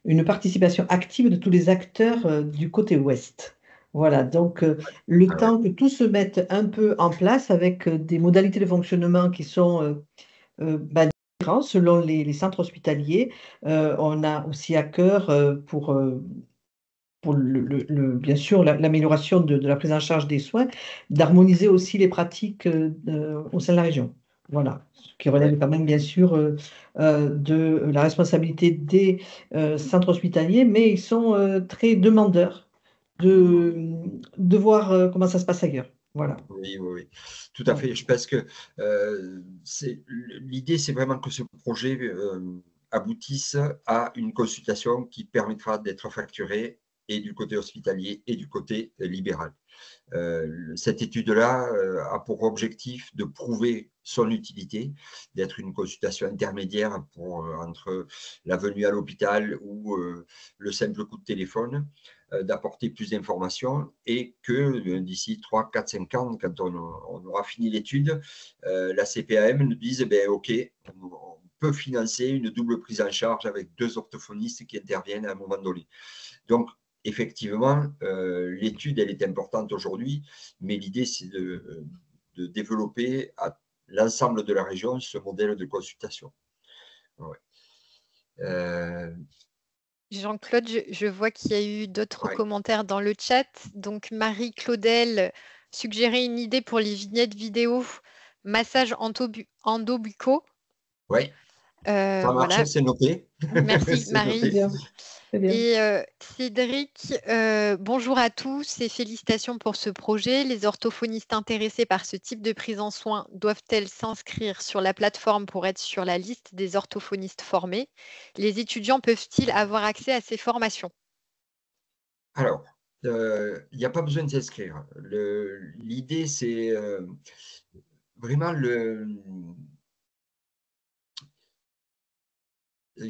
une participation active de tous les acteurs du côté ouest. Voilà, donc le temps que tout se mette un peu en place avec des modalités de fonctionnement qui sont différentes selon les centres hospitaliers. On a aussi à cœur pour bien sûr l'amélioration de la prise en charge des soins, d'harmoniser aussi les pratiques au sein de la région. Voilà, ce qui relève quand même bien sûr de la responsabilité des centres hospitaliers, mais ils sont très demandeurs de voir comment ça se passe ailleurs. Voilà. Oui, oui, oui, tout à fait. Je pense que l'idée, c'est vraiment que ce projet aboutisse à une consultation qui permettra d'être facturée et du côté hospitalier et du côté libéral. Cette étude-là a pour objectif de prouver son utilité, d'être une consultation intermédiaire entre la venue à l'hôpital ou le simple coup de téléphone, d'apporter plus d'informations et que d'ici 3, 4, 5 ans, quand on aura fini l'étude, la CPAM nous dise, OK, on peut financer une double prise en charge avec 2 orthophonistes qui interviennent à un moment donné. Donc, effectivement, l'étude, elle est importante aujourd'hui, mais l'idée, c'est de développer à l'ensemble de la région ce modèle de consultation. Ouais. Jean-Claude, je vois qu'il y a eu d'autres Ouais. commentaires dans le chat. Donc, Marie-Claudel suggérait une idée pour les vignettes vidéo, massage endobucco. Oui, ça marche, voilà. c'est noté. Merci, C'est Marie. noté. Très bien. Et Cédric, bonjour à tous et félicitations pour ce projet. Les orthophonistes intéressés par ce type de prise en soin doivent-elles s'inscrire sur la plateforme pour être sur la liste des orthophonistes formés? Les étudiants peuvent-ils avoir accès à ces formations? Alors, il n'y a pas besoin de s'inscrire. L'idée, c'est vraiment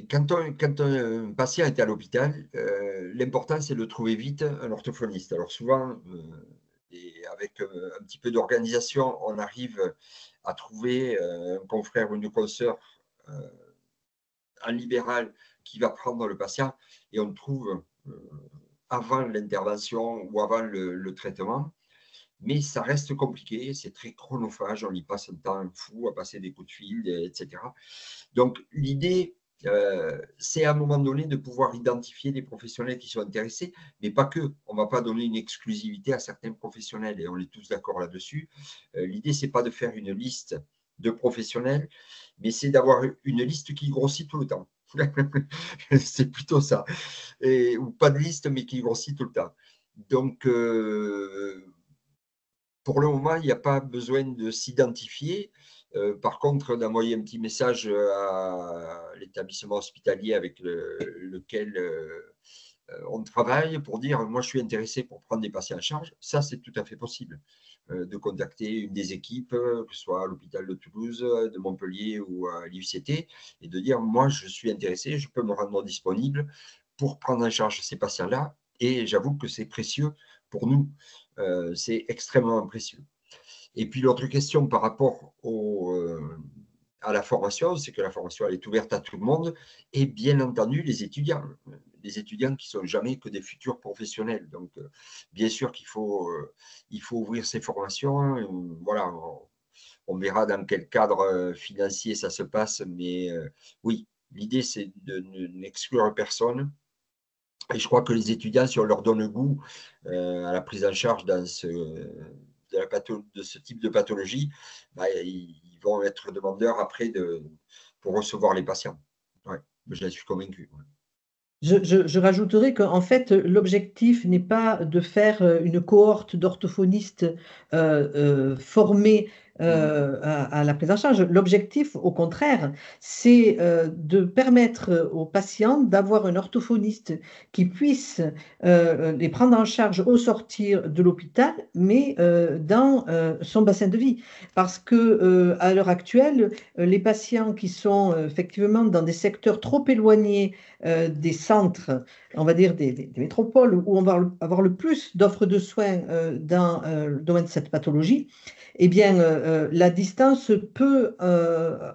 quand un patient est à l'hôpital, l'important, c'est de trouver vite un orthophoniste. Alors souvent, et avec un petit peu d'organisation, on arrive à trouver un confrère ou une consoeur en libéral qui va prendre le patient et on le trouve avant l'intervention ou avant le traitement. Mais ça reste compliqué, c'est très chronophage, on y passe un temps fou à passer des coups de fil, etc. Donc, l'idée, c'est à un moment donné de pouvoir identifier des professionnels qui sont intéressés, mais pas que. On ne va pas donner une exclusivité à certains professionnels et on est tous d'accord là-dessus. L'idée, ce n'est pas de faire une liste de professionnels, mais c'est d'avoir une liste qui grossit tout le temps. C'est plutôt ça. Ou pas de liste, mais qui grossit tout le temps. Donc, pour le moment, il n'y a pas besoin de s'identifier. Par contre, d'envoyer un petit message à l'établissement hospitalier avec lequel on travaille pour dire « moi, je suis intéressé pour prendre des patients en charge », ça, c'est tout à fait possible. De contacter une des équipes, que ce soit à l'hôpital de Toulouse, de Montpellier ou à l'IUCT, et de dire « moi, je suis intéressé, je peux me rendre disponible pour prendre en charge ces patients-là ». Et j'avoue que c'est précieux pour nous. C'est extrêmement précieux. Et puis l'autre question par rapport à la formation, c'est que la formation elle est ouverte à tout le monde et bien entendu les étudiants qui ne sont jamais que des futurs professionnels. Donc bien sûr qu'il faut ouvrir ces formations. Voilà, on verra dans quel cadre financier ça se passe, mais oui, l'idée c'est de n'exclure personne. Et je crois que les étudiants, si on leur donne goût à la prise en charge de ce type de pathologie, ils vont être demandeurs après pour recevoir les patients. Ouais, j'en suis convaincu. Ouais. Je rajouterais qu'en fait, l'objectif n'est pas de faire une cohorte d'orthophonistes formés à la prise en charge. L'objectif, au contraire, c'est de permettre aux patients d'avoir un orthophoniste qui puisse les prendre en charge au sortir de l'hôpital, mais dans son bassin de vie. Parce que à l'heure actuelle, les patients qui sont effectivement dans des secteurs trop éloignés des centres, on va dire des métropoles, où on va avoir le plus d'offres de soins dans le domaine de cette pathologie, eh bien, la distance peut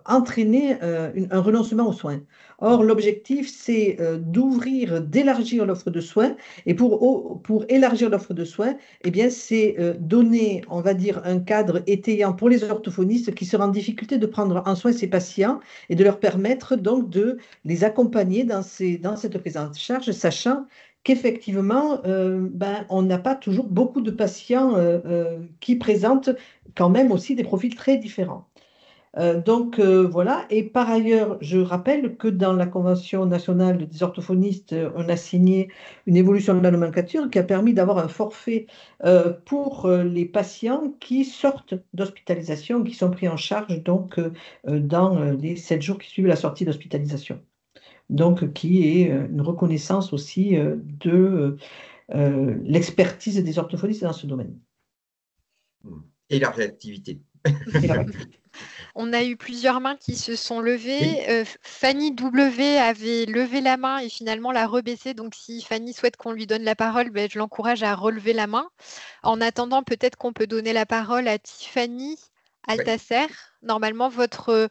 entraîner un renoncement aux soins. Or, l'objectif, c'est d'ouvrir, d'élargir l'offre de soins. Et pour élargir l'offre de soins, eh bien, c'est donner, on va dire, un cadre étayant pour les orthophonistes qui seraient en difficulté de prendre en soin ces patients et de leur permettre donc de les accompagner dans cette prise en charge, sachant qu'effectivement, on n'a pas toujours beaucoup de patients qui présentent quand même aussi des profils très différents. Voilà. Et par ailleurs, je rappelle que dans la Convention nationale des orthophonistes, on a signé une évolution de la nomenclature qui a permis d'avoir un forfait pour les patients qui sortent d'hospitalisation, qui sont pris en charge dans les 7 jours qui suivent la sortie d'hospitalisation. Donc, qui est une reconnaissance aussi de l'expertise des orthophonistes dans ce domaine. Et la réactivité. Et la réactivité. On a eu plusieurs mains qui se sont levées. Fanny W avait levé la main et finalement l'a rebaissée. Donc, si Fanny souhaite qu'on lui donne la parole, je l'encourage à relever la main. En attendant, peut-être qu'on peut donner la parole à Tiffany Altacer. Normalement, votre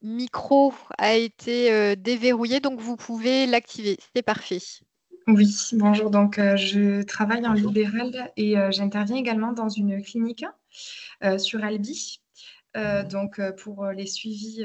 micro a été déverrouillé, donc vous pouvez l'activer. C'est parfait. Oui, bonjour. Donc, je travaille en libéral et j'interviens également dans une clinique sur Albi. Pour les suivis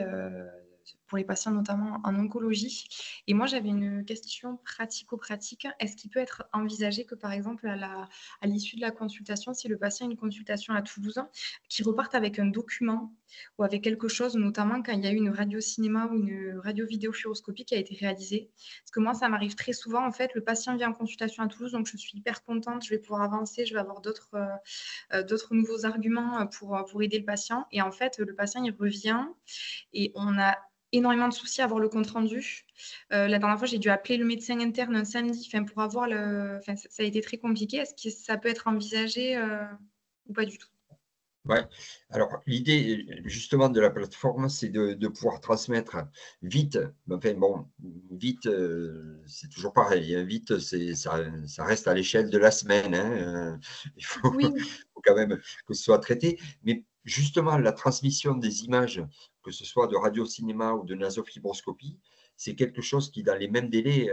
pour les patients notamment en oncologie. Et moi, j'avais une question pratico-pratique. Est-ce qu'il peut être envisagé que, par exemple, à l'issue de la consultation, si le patient a une consultation à Toulouse, qu'il reparte avec un document ou avec quelque chose, notamment quand il y a eu une radio-cinéma ou une radio-vidéo-fluoroscopie qui a été réalisée? Parce que moi, ça m'arrive très souvent. En fait, le patient vient en consultation à Toulouse, donc je suis hyper contente. Je vais pouvoir avancer, je vais avoir d'autres nouveaux arguments pour aider le patient. Et en fait, le patient, il revient et on a énormément de soucis à avoir le compte-rendu. La dernière fois, j'ai dû appeler le médecin interne un samedi pour avoir ça a été très compliqué. Est-ce que ça peut être envisagé ou pas du tout? Ouais. Alors, l'idée justement de la plateforme, c'est de pouvoir transmettre vite. Vite, c'est toujours pareil. Vite, ça reste à l'échelle de la semaine. Il faut, faut quand même que ce soit traité. Mais justement, la transmission des images, que ce soit de radio-cinéma ou de nasofibroscopie, c'est quelque chose qui, dans les mêmes délais,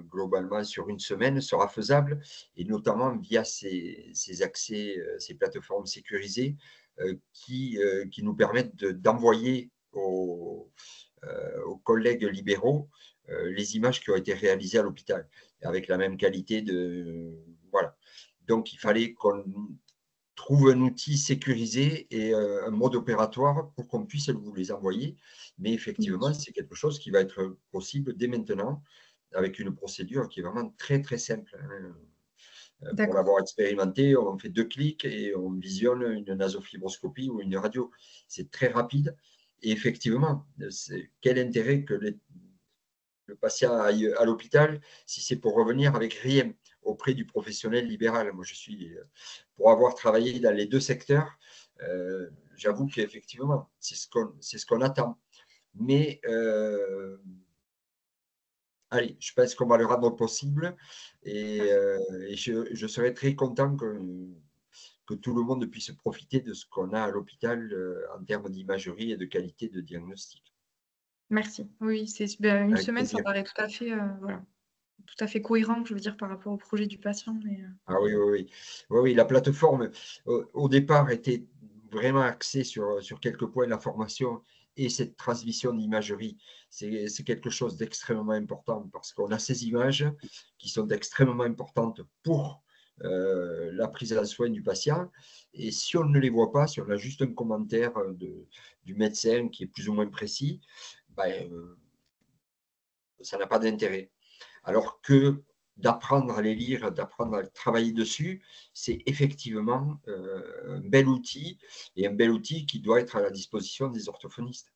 globalement sur une semaine, sera faisable, et notamment via ces accès, ces plateformes sécurisées qui nous permettent d'envoyer aux collègues libéraux les images qui ont été réalisées à l'hôpital, avec la même qualité de… Voilà. Donc, il fallait qu'on trouve un outil sécurisé et un mode opératoire pour qu'on puisse vous les envoyer. Mais effectivement, c'est quelque chose qui va être possible dès maintenant, avec une procédure qui est vraiment très, très simple. Pour l'avoir expérimenté, on fait 2 clics et on visionne une nasofibroscopie ou une radio. C'est très rapide. Et effectivement, quel intérêt que le patient aille à l'hôpital si c'est pour revenir avec rien auprès du professionnel libéral. Moi, je suis, pour avoir travaillé dans les 2 secteurs, j'avoue qu'effectivement, c'est ce qu'on attend. Mais allez, je pense qu'on va le rendre possible et je serais très content que tout le monde puisse profiter de ce qu'on a à l'hôpital en termes d'imagerie et de qualité de diagnostic. Merci. Oui, une semaine, ça paraît tout à fait cohérent, je veux dire, par rapport au projet du patient. Ah oui, la plateforme au départ était vraiment axée sur quelques points de la formation. Et cette transmission d'imagerie, c'est quelque chose d'extrêmement important parce qu'on a ces images qui sont extrêmement importantes pour la prise en soin du patient. Et si on ne les voit pas, si on a juste un commentaire du médecin qui est plus ou moins précis, ça n'a pas d'intérêt. Alors que d'apprendre à les lire, d'apprendre à travailler dessus, c'est effectivement un bel outil, et un bel outil qui doit être à la disposition des orthophonistes.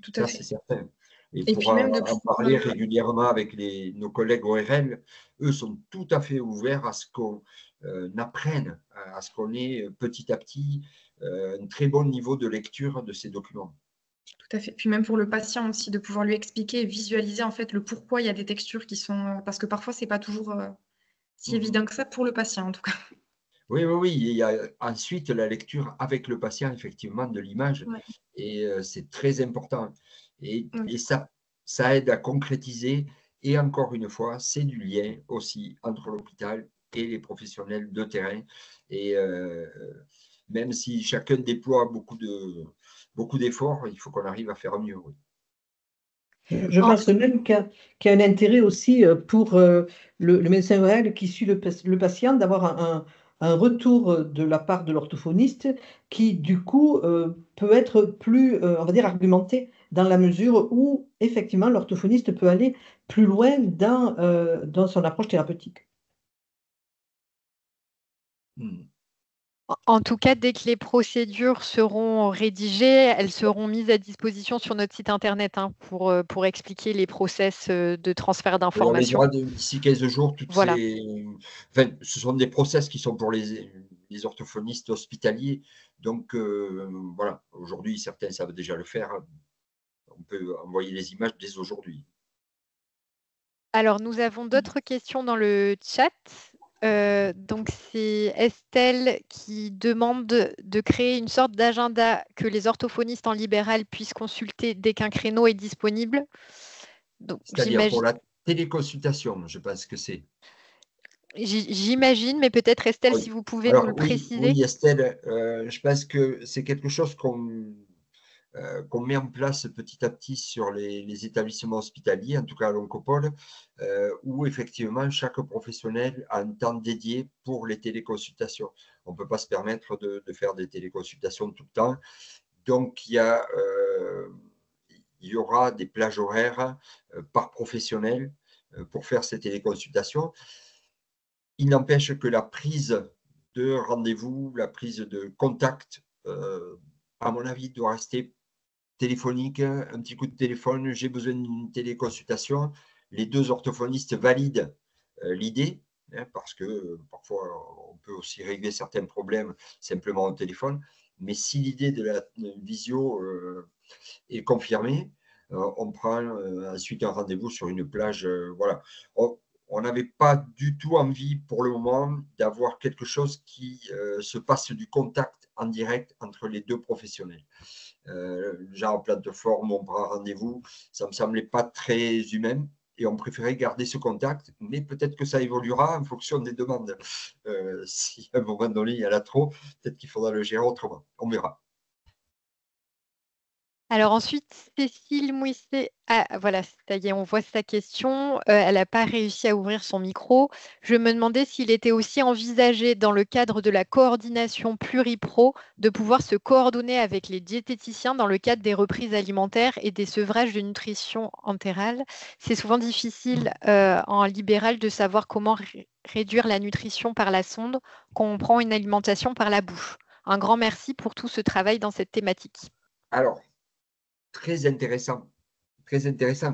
Tout à fait. C'est certain. Et puis pour même en parler régulièrement avec nos collègues ORL, eux sont tout à fait ouverts à ce qu'on apprenne, à ce qu'on ait petit à petit un très bon niveau de lecture de ces documents. Tout à fait. Puis même pour le patient aussi, de pouvoir lui expliquer et visualiser en fait le pourquoi il y a des textures qui sont… Parce que parfois, c'est pas toujours si évident que ça pour le patient, en tout cas. Oui. Il y a ensuite la lecture avec le patient, effectivement, de l'image. Ouais. Et c'est très important. Et ça aide à concrétiser. Et encore une fois, c'est du lien aussi entre l'hôpital et les professionnels de terrain. Et même si chacun déploie beaucoup d'efforts, il faut qu'on arrive à faire mieux. Oui. Je pense même qu'il y a un intérêt aussi pour le médecin ORL qui suit le patient d'avoir un retour de la part de l'orthophoniste qui, du coup, peut être plus, on va dire, argumenté dans la mesure où, effectivement, l'orthophoniste peut aller plus loin dans son approche thérapeutique. En tout cas, dès que les procédures seront rédigées, elles seront mises à disposition sur notre site internet pour expliquer les process de transfert On les d'informations. aura d'ici 15 jours. Voilà. Enfin, ce sont des process qui sont pour les orthophonistes hospitaliers. Donc, voilà, aujourd'hui, certains savent déjà le faire. On peut envoyer les images dès aujourd'hui. Alors, nous avons d'autres questions dans le chat. Donc, c'est Estelle qui demande de créer une sorte d'agenda que les orthophonistes en libéral puissent consulter dès qu'un créneau est disponible. C'est-à-dire pour la téléconsultation, je pense que c'est. J'imagine, mais peut-être Estelle, si vous pouvez nous le préciser. Oui, Estelle, je pense que c'est quelque chose qu'on met en place petit à petit sur les établissements hospitaliers, en tout cas à l'Oncopole, où effectivement chaque professionnel a un temps dédié pour les téléconsultations. On ne peut pas se permettre de faire des téléconsultations tout le temps. Donc, il y aura des plages horaires par professionnel pour faire ces téléconsultations. Il n'empêche que la prise de rendez-vous, la prise de contact, à mon avis, doit rester téléphonique, un petit coup de téléphone, j'ai besoin d'une téléconsultation. Les deux orthophonistes valident l'idée, parce que parfois on peut aussi régler certains problèmes simplement au téléphone. Mais si l'idée de la visio est confirmée, on prend ensuite un rendez-vous sur une plage. Voilà. On n'avait pas du tout envie pour le moment d'avoir quelque chose qui se passe du contact en direct entre les deux professionnels. Genre plateforme, on prend rendez-vous, ça ne me semblait pas très humain et on préférait garder ce contact, mais peut-être que ça évoluera en fonction des demandes. Si à un moment donné il y en a trop, peut-être qu'il faudra le gérer autrement. On verra. Alors ensuite, Cécile Mouisset, voilà, ça y est, on voit sa question. Elle n'a pas réussi à ouvrir son micro. Je me demandais s'il était aussi envisagé dans le cadre de la coordination pluripro de pouvoir se coordonner avec les diététiciens dans le cadre des reprises alimentaires et des sevrages de nutrition entérale. C'est souvent difficile en libéral de savoir comment réduire la nutrition par la sonde quand on prend une alimentation par la bouche. Un grand merci pour tout ce travail dans cette thématique. Alors, très intéressant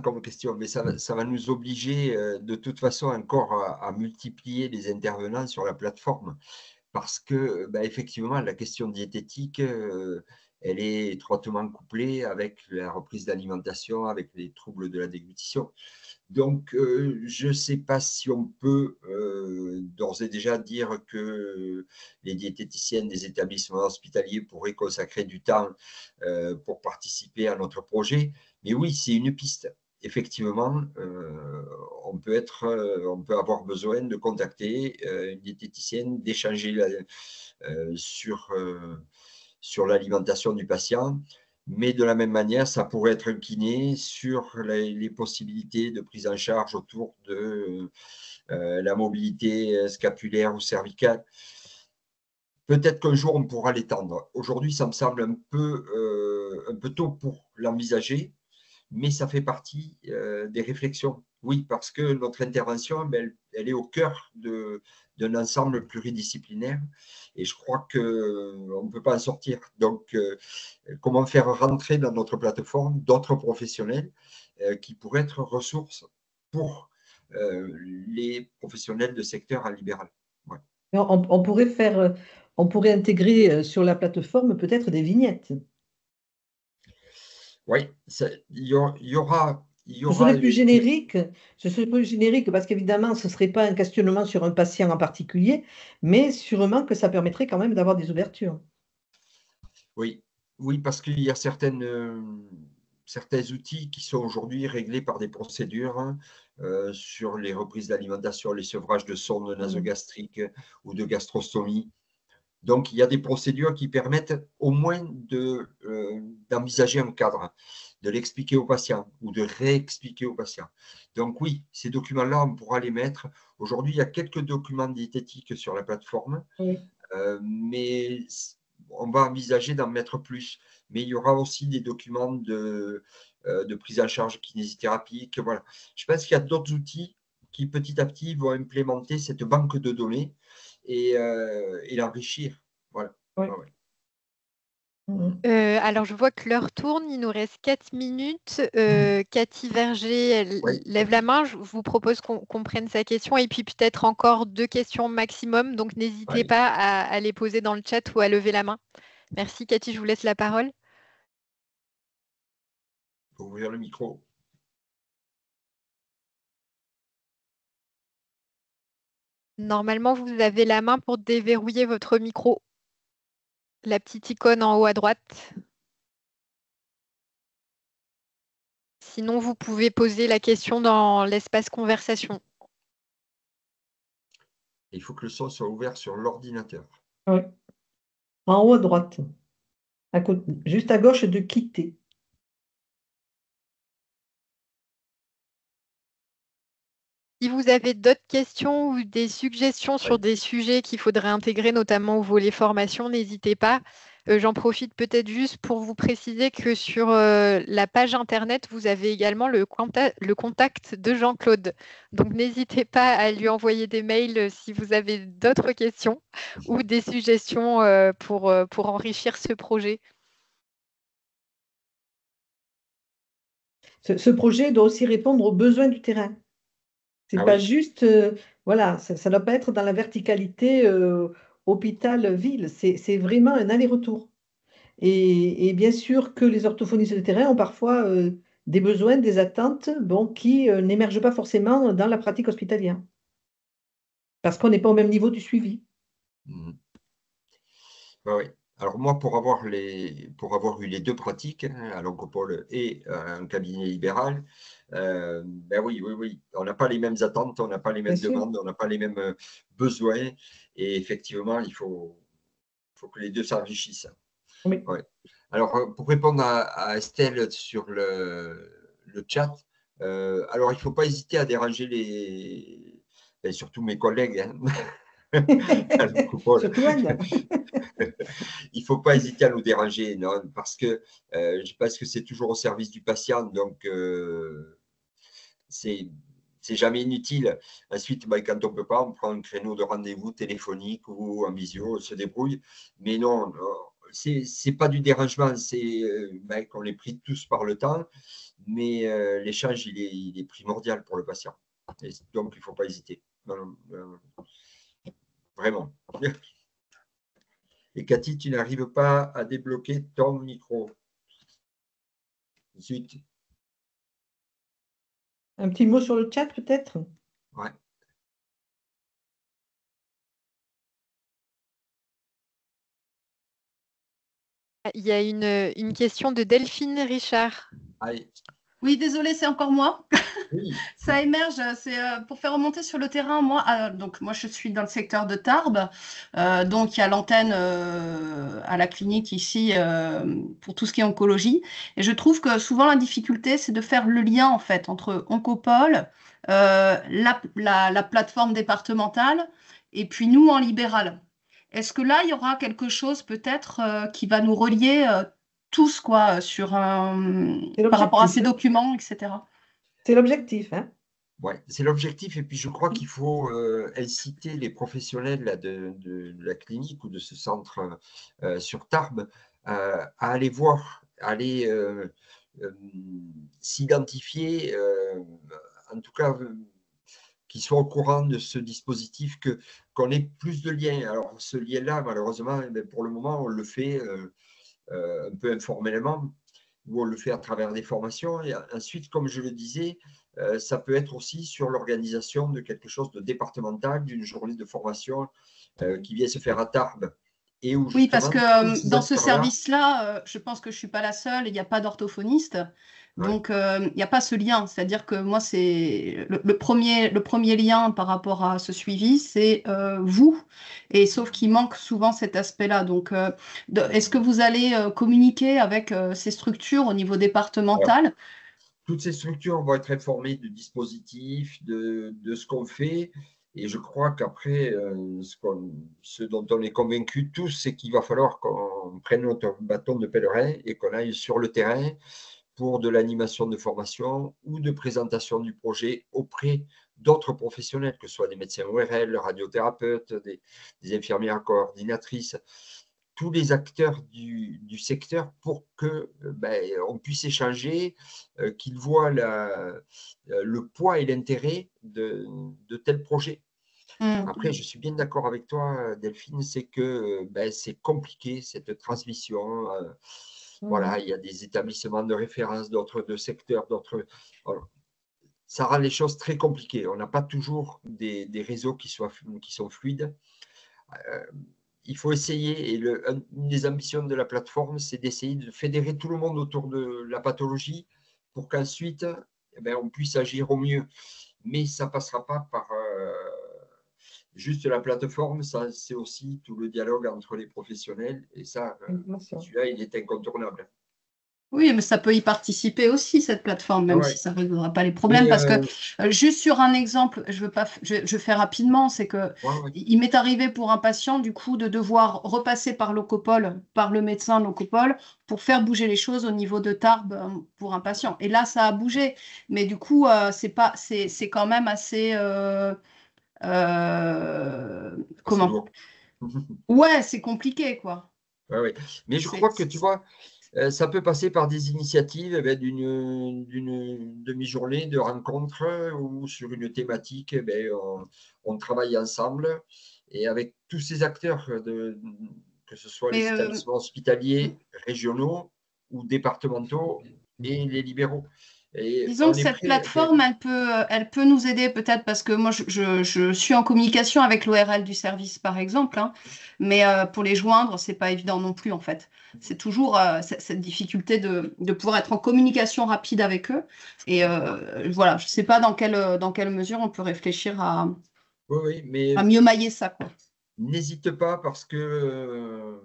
comme question, mais ça va nous obliger de toute façon encore à multiplier les intervenants sur la plateforme parce que effectivement la question diététique, elle est étroitement couplée avec la reprise d'alimentation, avec les troubles de la déglutition. Donc, je ne sais pas si on peut d'ores et déjà dire que les diététiciennes des établissements hospitaliers pourraient consacrer du temps pour participer à notre projet. Mais oui, c'est une piste. Effectivement, on peut avoir besoin de contacter une diététicienne, d'échanger sur l'alimentation du patient. Mais de la même manière, ça pourrait être un kiné sur les possibilités de prise en charge autour de la mobilité scapulaire ou cervicale. Peut-être qu'un jour, on pourra l'étendre. Aujourd'hui, ça me semble un peu tôt pour l'envisager, mais ça fait partie des réflexions. Oui, parce que notre intervention, elle est au cœur d'un ensemble pluridisciplinaire et je crois qu'on ne peut pas en sortir. Donc, comment faire rentrer dans notre plateforme d'autres professionnels qui pourraient être ressources pour les professionnels de secteur en libéral. Ouais. On pourrait intégrer sur la plateforme peut-être des vignettes. Oui, il y aura. Ce serait plus générique parce qu'évidemment, ce ne serait pas un questionnement sur un patient en particulier, mais sûrement que ça permettrait quand même d'avoir des ouvertures. Oui, parce qu'il y a certains outils qui sont aujourd'hui réglés par des procédures sur les reprises d'alimentation, les sevrages de sondes nasogastriques ou de gastrostomie. Donc, il y a des procédures qui permettent au moins d'envisager un cadre. de l'expliquer aux patients ou de réexpliquer aux patients. Donc oui, ces documents-là, on pourra les mettre. Aujourd'hui, il y a quelques documents diététiques sur la plateforme, mais on va envisager d'en mettre plus. Mais il y aura aussi des documents de prise en charge kinésithérapique. Voilà. Je pense qu'il y a d'autres outils qui, petit à petit, vont implémenter cette banque de données et l'enrichir. Voilà. Oui. Alors, je vois que l'heure tourne, il nous reste 4 minutes. Cathy Verger, elle lève la main. Je vous propose qu'on prenne sa question et puis peut-être encore 2 questions maximum. Donc, n'hésitez pas à les poser dans le chat ou à lever la main. Merci Cathy, je vous laisse la parole. Il faut ouvrir le micro. Normalement, vous avez la main pour déverrouiller votre micro. La petite icône en haut à droite. Sinon, vous pouvez poser la question dans l'espace conversation. Il faut que le son soit ouvert sur l'ordinateur. Oui. En haut à droite. Juste à gauche de quitter. Si vous avez d'autres questions ou des suggestions sur des sujets qu'il faudrait intégrer, notamment au volet formation, n'hésitez pas. J'en profite peut-être juste pour vous préciser que sur la page Internet, vous avez également le contact de Jean-Claude. Donc, n'hésitez pas à lui envoyer des mails si vous avez d'autres questions ou des suggestions pour enrichir ce projet. Ce projet doit aussi répondre aux besoins du terrain. C'est pas juste, voilà, ça ne doit pas être dans la verticalité hôpital-ville. C'est vraiment un aller-retour. Et bien sûr que les orthophonistes de terrain ont parfois des besoins, des attentes qui n'émergent pas forcément dans la pratique hospitalière. Parce qu'on n'est pas au même niveau du suivi. Oui. Alors moi, pour avoir eu les 2 pratiques, à l'oncopole et un cabinet libéral, oui, on n'a pas les mêmes attentes, on n'a pas les mêmes demandes, on n'a pas les mêmes besoins. Et effectivement, il faut que les 2 s'enrichissent. Oui. Ouais. Alors, pour répondre à Estelle sur le chat, alors il ne faut pas hésiter à déranger surtout mes collègues. Surtout Anne. Il ne faut pas hésiter à nous déranger, non, parce que je pense que c'est toujours au service du patient, donc c'est jamais inutile. Ensuite, quand on ne peut pas, on prend un créneau de rendez-vous téléphonique ou en visio, on se débrouille. Mais non, ce n'est pas du dérangement, c'est qu'on les prie tous par le temps, mais l'échange, il est primordial pour le patient. Et donc, il ne faut pas hésiter. Non, vraiment. Et Cathy, tu n'arrives pas à débloquer ton micro. Zut. Un petit mot sur le chat, peut-être? Ouais. Il y a une question de Delphine Richard. Allez. Oui, désolé, c'est encore moi. Oui. Ça émerge, c'est pour faire remonter sur le terrain. Donc moi, je suis dans le secteur de Tarbes. Donc, il y a l'antenne à la clinique ici pour tout ce qui est oncologie. Et je trouve que souvent, la difficulté, c'est de faire le lien en fait entre Oncopole, la plateforme départementale, et puis nous en libéral. Est-ce que là, il y aura quelque chose peut-être qui va nous relier tous par rapport à ces documents, etc. C'est l'objectif, hein? Oui, c'est l'objectif. Et puis, je crois qu'il faut inciter les professionnels de la clinique ou de ce centre sur Tarbes à aller voir, à aller s'identifier, en tout cas, qu'ils soient au courant de ce dispositif, qu'on ait plus de liens. Alors, ce lien-là, malheureusement, pour le moment, on le fait un peu informellement, ou on le fait à travers des formations. Et ensuite, comme je le disais, ça peut être aussi sur l'organisation de quelque chose de départemental, d'une journée de formation qui vient se faire à Tarbes et où Oui, parce justement, tous que ces dans ce acteurs-là, service-là, je pense que je ne suis pas la seule, il n'y a pas d'orthophoniste. ouais, Donc, il n'y a pas ce lien. C'est-à-dire que moi, c'est le premier lien par rapport à ce suivi, c'est vous. Et sauf qu'il manque souvent cet aspect-là. Donc, est-ce que vous allez communiquer avec ces structures au niveau alors, départemental? toutes ces structures vont être informées du dispositif, de ce qu'on fait. Et je crois qu'après, ce dont on est convaincus tous, c'est qu'il va falloir qu'on prenne notre bâton de pèlerin et qu'on aille sur le terrain pour de l'animation de formation ou de présentation du projet auprès d'autres professionnels, que ce soit des médecins ORL, radiothérapeutes, des infirmières coordinatrices, tous les acteurs du secteur pour que on puisse échanger, qu'ils voient le poids et l'intérêt de tels projets. Après, je suis bien d'accord avec toi, Delphine, c'est que c'est compliqué cette transmission. Voilà, il y a des établissements de référence, d'autres de secteurs, d'autres. Voilà. Ça rend les choses très compliquées. On n'a pas toujours des réseaux qui sont fluides. Il faut essayer, et une des ambitions de la plateforme, c'est d'essayer de fédérer tout le monde autour de la pathologie pour qu'ensuite, on puisse agir au mieux. Mais ça ne passera pas par juste la plateforme, ça, c'est aussi tout le dialogue entre les professionnels, et ça, celui-là, il est incontournable. Oui, mais ça peut y participer aussi, cette plateforme, même si ça ne résoudra pas les problèmes. Parce que, juste sur un exemple, je fais rapidement, c'est que il m'est arrivé pour un patient, du coup, de devoir repasser par l'Oncopole, par le médecin l'Oncopole, pour faire bouger les choses au niveau de Tarbes pour un patient. Et là, ça a bougé. Mais du coup, c'est quand même assez... comment? Ouais, c'est compliqué, quoi. Ouais. Mais je crois que, tu vois, ça peut passer par des initiatives d'une demi-journée de rencontre ou sur une thématique, on travaille ensemble et avec tous ces acteurs, que ce soit les établissements hospitaliers, régionaux ou départementaux et les libéraux. Et disons que cette plateforme, elle peut nous aider peut-être parce que moi, je suis en communication avec l'ORL du service, par exemple, hein, mais pour les joindre, c'est pas évident non plus, en fait. C'est toujours cette difficulté de pouvoir être en communication rapide avec eux. Et voilà, je ne sais pas dans quelle mesure on peut réfléchir à mieux mailler ça, quoi. N'hésite pas parce que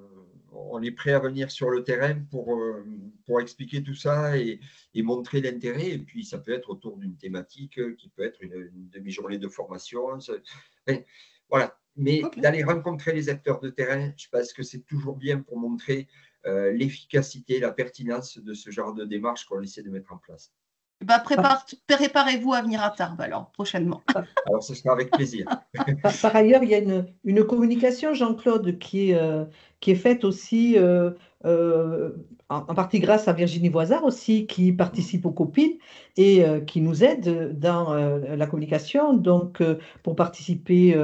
on est prêt à venir sur le terrain pour expliquer tout ça et montrer l'intérêt. Et puis, ça peut être autour d'une thématique qui peut être une demi-journée de formation. Voilà. Mais d'aller rencontrer les acteurs de terrain, je pense que c'est toujours bien pour montrer l'efficacité, la pertinence de ce genre de démarche qu'on essaie de mettre en place. Préparez-vous à venir à Tarbes alors, prochainement. Alors, ce sera avec plaisir. Par ailleurs, il y a une communication, Jean-Claude, qui est faite aussi en partie grâce à Virginie Voisard aussi, qui participe aux copines et qui nous aide dans la communication. Donc, pour participer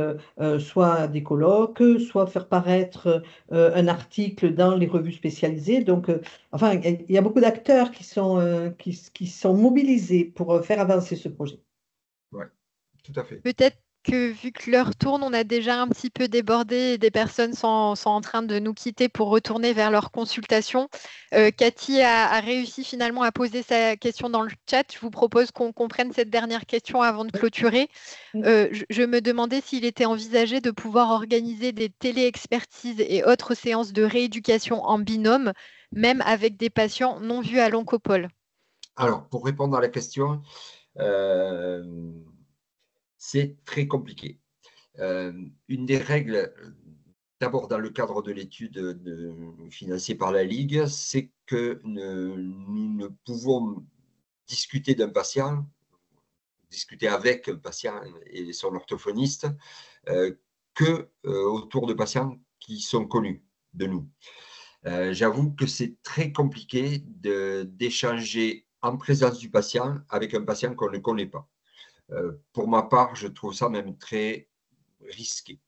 soit à des colloques, soit faire paraître un article dans les revues spécialisées. Donc, enfin, il y a beaucoup d'acteurs qui sont mobilisés pour faire avancer ce projet. Oui, tout à fait. Peut-être que vu que l'heure tourne, on a déjà un petit peu débordé et des personnes sont en train de nous quitter pour retourner vers leur consultation. Cathy a réussi finalement à poser sa question dans le chat. Je vous propose qu'on comprenne cette dernière question avant de clôturer. Je me demandais s'il était envisagé de pouvoir organiser des télé-expertises et autres séances de rééducation en binôme, même avec des patients non vus à l'Oncopole. Alors, pour répondre à la question, c'est très compliqué. Une des règles, d'abord dans le cadre de l'étude financée par la Ligue, c'est que nous ne pouvons discuter d'un patient, discuter avec un patient et son orthophoniste, que autour de patients qui sont connus de nous. J'avoue que c'est très compliqué d'échanger en présence du patient avec un patient qu'on ne connaît pas. Pour ma part, je trouve ça même très risqué.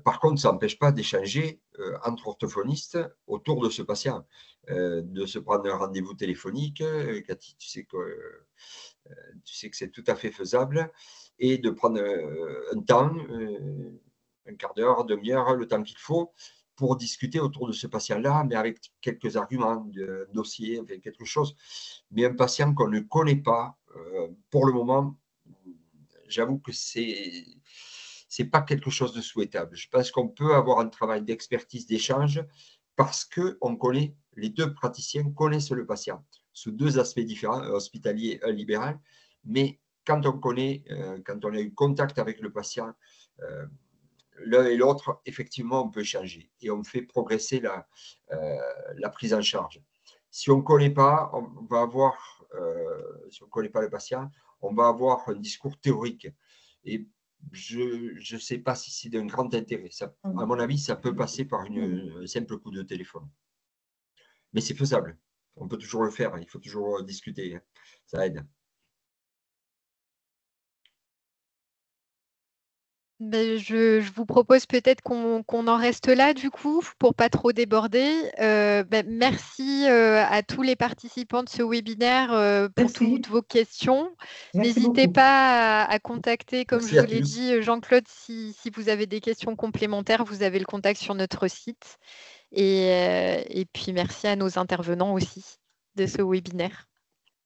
Par contre, ça n'empêche pas d'échanger entre orthophonistes autour de ce patient, de se prendre un rendez-vous téléphonique. Cathy, tu sais que c'est tout à fait faisable, et de prendre un temps, un quart d'heure, demi-heure, le temps qu'il faut, pour discuter autour de ce patient-là, mais avec quelques arguments de dossier, enfin, quelque chose. Mais un patient qu'on ne connaît pas, pour le moment, j'avoue que c'est pas quelque chose de souhaitable. Je pense qu'on peut avoir un travail d'expertise, d'échange, parce que les deux praticiens connaissent le patient sous deux aspects différents, un hospitalier, un libéral. Mais quand on connaît, quand on a eu contact avec le patient, l'un et l'autre, effectivement, on peut échanger et on fait progresser la prise en charge. Si on ne connaît pas, on va avoir, si on ne connaît pas le patient, on va avoir un discours théorique. Et je ne sais pas si c'est d'un grand intérêt. Ça, à mon avis, ça peut passer par un simple coup de téléphone. Mais c'est faisable. On peut toujours le faire. Il faut toujours discuter. Ça aide. Ben, je vous propose peut-être qu'on en reste là du coup pour pas trop déborder. Ben, merci à tous les participants de ce webinaire pour toutes vos questions. N'hésitez pas à contacter, comme je vous l'ai dit, Jean-Claude, si vous avez des questions complémentaires, vous avez le contact sur notre site. Et puis merci à nos intervenants aussi de ce webinaire.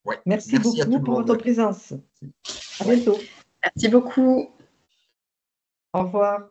Ouais, merci beaucoup pour votre présence. À bientôt. Merci beaucoup. Au revoir.